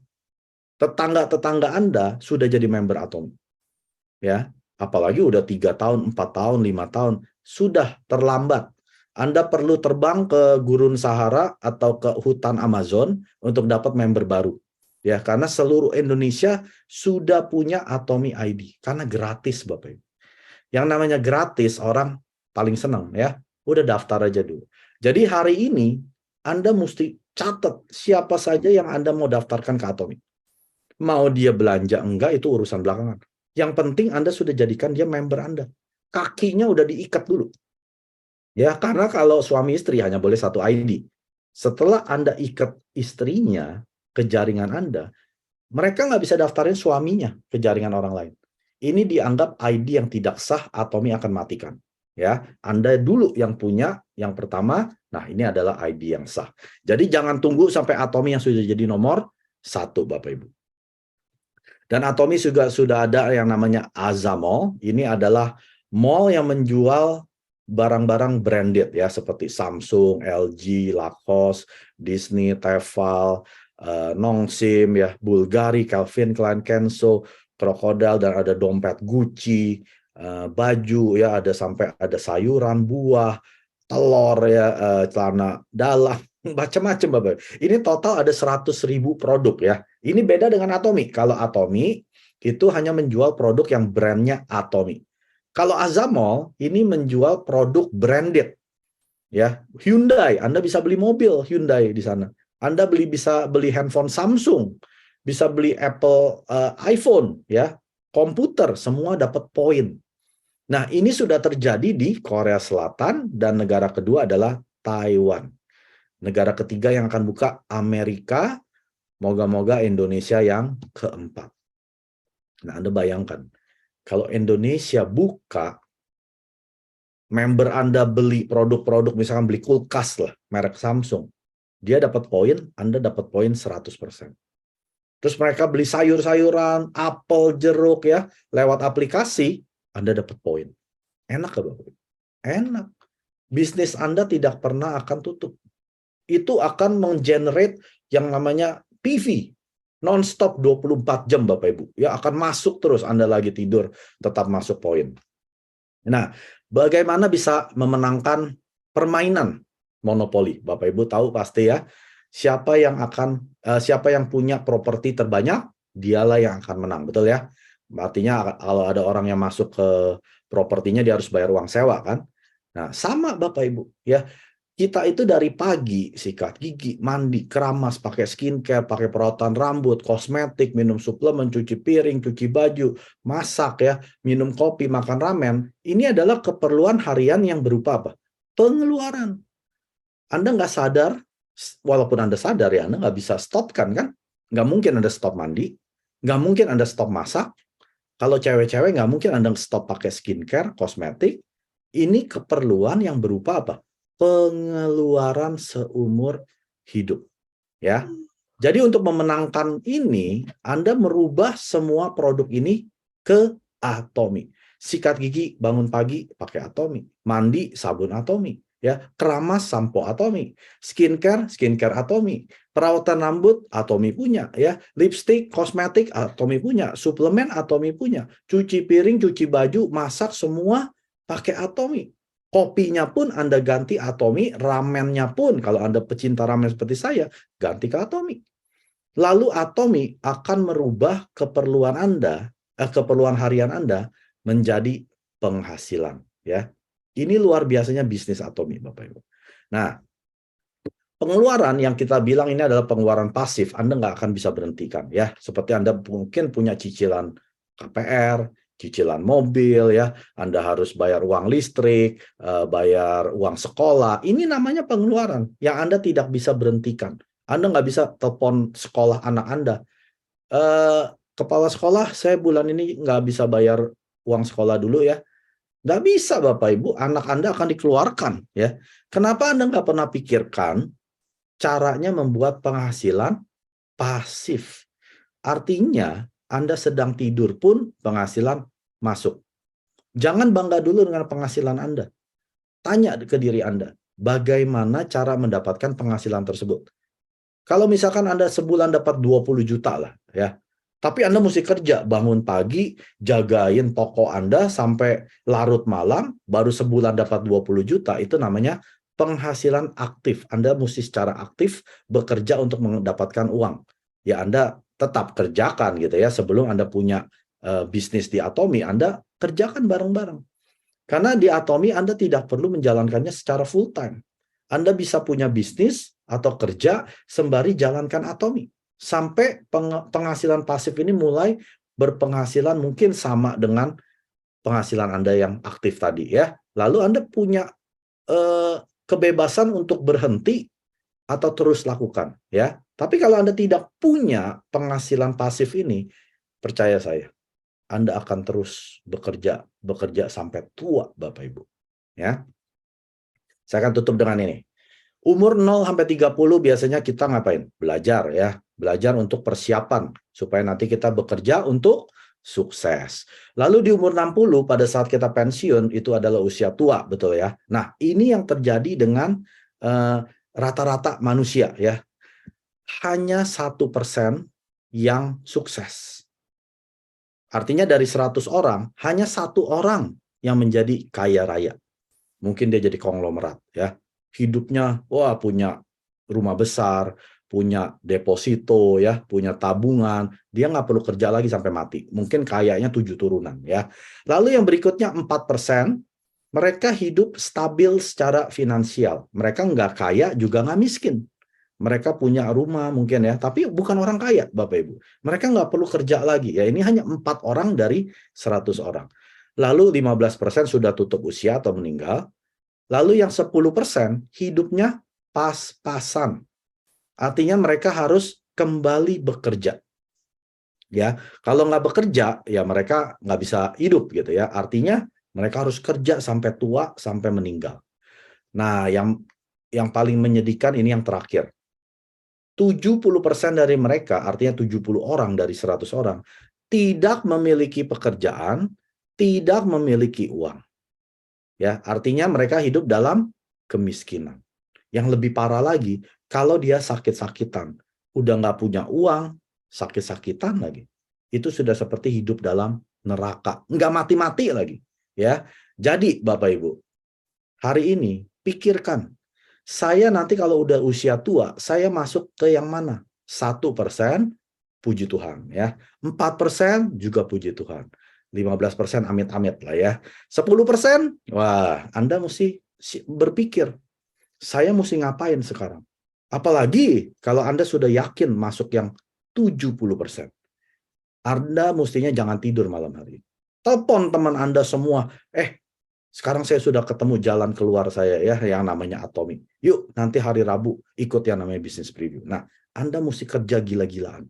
tetangga-tetangga Anda sudah jadi member Atomy. Ya, apalagi udah 3 tahun, 4 tahun, 5 tahun, sudah terlambat. Anda perlu terbang ke gurun Sahara atau ke hutan Amazon untuk dapat member baru. Ya, karena seluruh Indonesia sudah punya Atomy ID karena gratis, Bapak Ibu. Yang namanya gratis orang paling senang ya. Udah daftar aja dulu. Jadi hari ini Anda mesti catat siapa saja yang Anda mau daftarkan ke Atomy. Mau dia belanja enggak itu urusan belakangan. Yang penting Anda sudah jadikan dia member Anda. Kakinya udah diikat dulu. Ya, karena kalau suami istri hanya boleh 1 ID. Setelah Anda ikat istrinya ke jaringan Anda, mereka nggak bisa daftarin suaminya ke jaringan orang lain. Ini dianggap ID yang tidak sah, Atomy akan matikan. Ya, Anda dulu yang punya yang pertama. Nah, ini adalah ID yang sah. Jadi jangan tunggu sampai Atomy yang sudah jadi nomor 1, Bapak Ibu. Dan Atomy juga sudah ada yang namanya Aza Mall. Ini adalah mall yang menjual barang-barang branded ya, seperti Samsung, LG, Lacoste, Disney, Tefal, Nongshim ya, Bulgari, Calvin Klein, Kenzo, Crocodile, dan ada dompet Gucci, baju ya, ada sampai ada sayuran, buah, telur ya, celana dalam, macam-macam Bapak. Ini total ada 100.000 produk ya. Ini beda dengan Atomy. Kalau Atomy itu hanya menjual produk yang brandnya Atomy. Kalau Aza Mall ini menjual produk branded. Ya, Hyundai, Anda bisa beli mobil Hyundai di sana. Anda bisa beli handphone Samsung, bisa beli Apple iPhone ya, komputer, semua dapat poin. Nah, ini sudah terjadi di Korea Selatan dan negara kedua adalah Taiwan. Negara ketiga yang akan buka Amerika, moga-moga Indonesia yang keempat. Nah, Anda bayangkan, kalau Indonesia buka, member Anda beli produk-produk, misalkan beli kulkas lah, merek Samsung, dia dapat poin, Anda dapat poin 100%. Terus mereka beli sayur-sayuran, apel, jeruk ya, lewat aplikasi, Anda dapat poin. Enak gak Bapak? Enak. Bisnis Anda tidak pernah akan tutup. Itu akan menggenerate yang namanya PV, non-stop 24 jam Bapak Ibu. Ya, akan masuk terus, Anda lagi tidur, tetap masuk poin. Nah, bagaimana bisa memenangkan permainan monopoli? Bapak Ibu tahu pasti ya, siapa yang punya properti terbanyak, dialah yang akan menang, betul ya? Artinya kalau ada orang yang masuk ke propertinya, dia harus bayar uang sewa kan? Nah, sama Bapak Ibu ya. Kita itu dari pagi sikat gigi, mandi, keramas, pakai skincare, pakai perawatan rambut, kosmetik, minum suplemen, cuci piring, cuci baju, masak ya, minum kopi, makan ramen. Ini adalah keperluan harian yang berupa apa? Pengeluaran. Anda nggak sadar, walaupun Anda sadar ya, Anda nggak bisa stop kan? Nggak mungkin Anda stop mandi, nggak mungkin Anda stop masak. Kalau cewek-cewek nggak mungkin Anda stop pakai skincare, kosmetik. Ini keperluan yang berupa apa? Pengeluaran seumur hidup. Ya. Jadi untuk memenangkan ini, Anda merubah semua produk ini ke Atomy. Sikat gigi bangun pagi pakai Atomy, mandi sabun Atomy, ya, keramas sampo Atomy, skincare Atomy, perawatan rambut Atomy punya, ya, lipstick, kosmetik Atomy punya, suplemen Atomy punya, cuci piring, cuci baju, masak semua pakai Atomy. Kopinya pun Anda ganti Atomy, ramennya pun kalau Anda pecinta ramen seperti saya, ganti ke Atomy. Lalu Atomy akan merubah keperluan Anda, keperluan harian Anda menjadi penghasilan. Ya, ini luar biasanya bisnis Atomy, Bapak Ibu. Nah, pengeluaran yang kita bilang ini adalah pengeluaran pasif, Anda nggak akan bisa berhentikan. Ya, seperti Anda mungkin punya cicilan KPR, cicilan mobil, ya, Anda harus bayar uang listrik, bayar uang sekolah. Ini namanya pengeluaran yang Anda tidak bisa berhentikan. Anda nggak bisa telepon sekolah anak Anda. Kepala sekolah, saya bulan ini nggak bisa bayar uang sekolah dulu ya. Nggak bisa Bapak Ibu, anak Anda akan dikeluarkan. Ya. Kenapa Anda nggak pernah pikirkan caranya membuat penghasilan pasif? Artinya Anda sedang tidur pun penghasilan masuk. Jangan bangga dulu dengan penghasilan Anda. Tanya ke diri Anda, bagaimana cara mendapatkan penghasilan tersebut? Kalau misalkan Anda sebulan dapat 20 juta lah, ya. Tapi Anda mesti kerja, bangun pagi, jagain toko Anda sampai larut malam, baru sebulan dapat 20 juta, itu namanya penghasilan aktif. Anda mesti secara aktif bekerja untuk mendapatkan uang. Ya Anda tetap kerjakan gitu ya, sebelum Anda punya bisnis di Atomy, Anda kerjakan bareng-bareng. Karena di Atomy Anda tidak perlu menjalankannya secara full time. Anda bisa punya bisnis atau kerja sembari jalankan Atomy. Sampai penghasilan pasif ini mulai berpenghasilan mungkin sama dengan penghasilan Anda yang aktif tadi ya. Lalu Anda punya kebebasan untuk berhenti atau terus lakukan ya. Tapi kalau Anda tidak punya penghasilan pasif ini, percaya saya, Anda akan terus bekerja sampai tua, Bapak Ibu. Ya. Saya akan tutup dengan ini. Umur 0 sampai 30 biasanya kita ngapain? Belajar ya. Belajar untuk persiapan supaya nanti kita bekerja untuk sukses. Lalu di umur 60 pada saat kita pensiun itu adalah usia tua, betul ya. Nah, ini yang terjadi dengan rata-rata manusia ya. Hanya 1% yang sukses. Artinya dari 100 orang, hanya 1 orang yang menjadi kaya raya. Mungkin dia jadi konglomerat ya. Hidupnya wah punya rumah besar, punya deposito ya, punya tabungan, dia nggak perlu kerja lagi sampai mati. Mungkin kayaknya 7 turunan ya. Lalu yang berikutnya 4%, mereka hidup stabil secara finansial. Mereka nggak kaya juga nggak miskin. Mereka punya rumah mungkin ya, tapi bukan orang kaya Bapak Ibu. Mereka nggak perlu kerja lagi ya. Ini hanya 4 orang dari 100 orang. Lalu 15% sudah tutup usia atau meninggal. Lalu yang 10% hidupnya pas-pasan. Artinya mereka harus kembali bekerja. Ya, kalau nggak bekerja, ya mereka nggak bisa hidup gitu ya. Artinya mereka harus kerja sampai tua, sampai meninggal. Nah, yang paling menyedihkan ini yang terakhir. 70% dari mereka, artinya 70 orang dari 100 orang, tidak memiliki pekerjaan, tidak memiliki uang. Ya, artinya mereka hidup dalam kemiskinan. Yang lebih parah lagi, kalau dia sakit-sakitan, udah nggak punya uang, sakit-sakitan lagi, itu sudah seperti hidup dalam neraka, nggak mati-mati lagi. Ya, jadi Bapak Ibu, hari ini pikirkan, saya nanti kalau udah usia tua, saya masuk ke yang mana? 1%, puji Tuhan ya. 4% juga puji Tuhan. 15% amit-amit lah ya. 10%, wah, Anda mesti berpikir. Saya mesti ngapain sekarang? Apalagi kalau Anda sudah yakin masuk yang 70%. Anda mestinya jangan tidur malam hari. Telepon teman Anda semua, sekarang saya sudah ketemu jalan keluar saya ya, yang namanya Atomi. Yuk, nanti hari Rabu ikut yang namanya Business Preview. Nah, Anda mesti kerja gila-gilaan.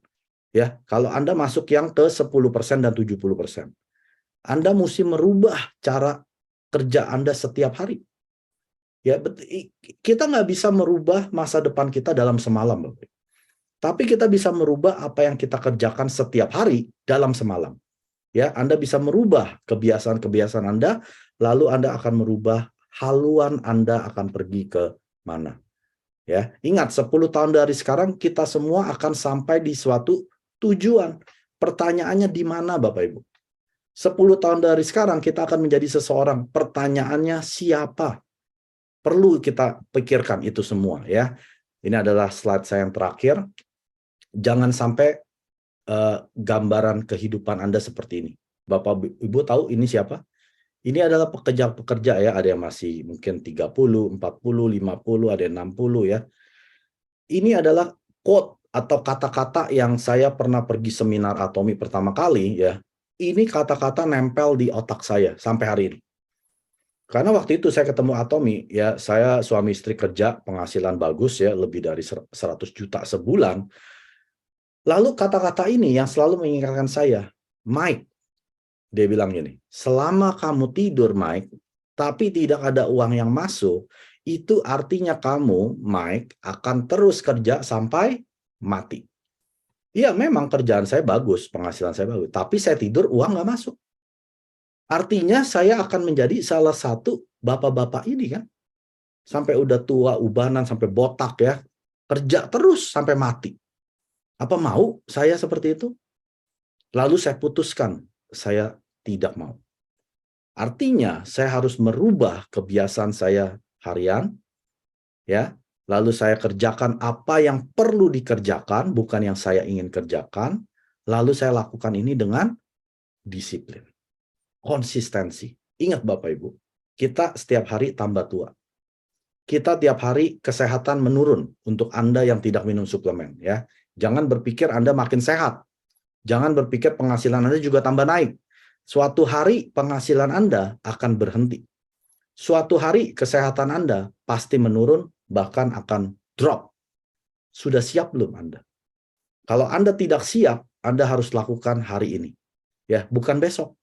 Ya, kalau Anda masuk yang ke 10% dan 70%. Anda mesti merubah cara kerja Anda setiap hari. Ya, kita nggak bisa merubah masa depan kita dalam semalam, Bapak. Tapi kita bisa merubah apa yang kita kerjakan setiap hari dalam semalam. Ya, Anda bisa merubah kebiasaan-kebiasaan Anda, lalu Anda akan merubah haluan Anda akan pergi ke mana. Ya, ingat 10 tahun dari sekarang kita semua akan sampai di suatu tujuan. Pertanyaannya di mana, Bapak Ibu? 10 tahun dari sekarang kita akan menjadi seseorang. Pertanyaannya siapa? Perlu kita pikirkan itu semua ya. Ini adalah slide saya yang terakhir. Jangan sampai gambaran kehidupan Anda seperti ini. Bapak Ibu tahu ini siapa? Ini adalah pekerja-pekerja ya, ada yang masih mungkin 30, 40, 50, ada yang 60 ya. Ini adalah quote atau kata-kata yang saya pernah pergi seminar Atomi pertama kali ya. Ini kata-kata nempel di otak saya sampai hari ini. Karena waktu itu saya ketemu Atomi, ya saya suami istri kerja, penghasilan bagus ya, lebih dari 100 juta sebulan. Lalu kata-kata ini yang selalu mengingatkan saya, Mike, dia bilang gini, selama kamu tidur Mike, tapi tidak ada uang yang masuk, itu artinya kamu, Mike, akan terus kerja sampai mati. Iya memang kerjaan saya bagus, penghasilan saya bagus, tapi saya tidur uang nggak masuk. Artinya saya akan menjadi salah satu bapak-bapak ini kan. Sampai udah tua, ubanan, sampai botak ya. Kerja terus sampai mati. Apa mau saya seperti itu? Lalu saya putuskan, saya tidak mau. Artinya saya harus merubah kebiasaan saya harian, ya. Lalu saya kerjakan apa yang perlu dikerjakan, bukan yang saya ingin kerjakan. Lalu saya lakukan ini dengan disiplin. Konsistensi. Ingat Bapak Ibu, kita setiap hari tambah tua. Kita tiap hari kesehatan menurun untuk Anda yang tidak minum suplemen ya. Jangan berpikir Anda makin sehat. Jangan berpikir penghasilan Anda juga tambah naik. Suatu hari penghasilan Anda akan berhenti. Suatu hari kesehatan Anda pasti menurun, bahkan akan drop. Sudah siap belum Anda? Kalau Anda tidak siap, Anda harus lakukan hari ini. Ya, bukan besok.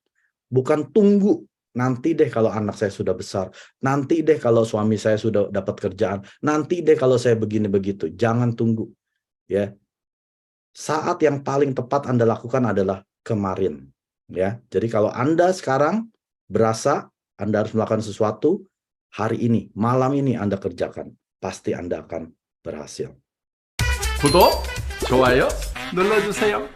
Bukan tunggu nanti deh kalau anak saya sudah besar, nanti deh kalau suami saya sudah dapat kerjaan, nanti deh kalau saya begini begitu. Jangan tunggu. Ya. Saat yang paling tepat Anda lakukan adalah kemarin. Ya. Jadi kalau Anda sekarang berasa Anda harus melakukan sesuatu, hari ini, malam ini Anda kerjakan. Pasti Anda akan berhasil. 구독, 좋아요 눌러주세요.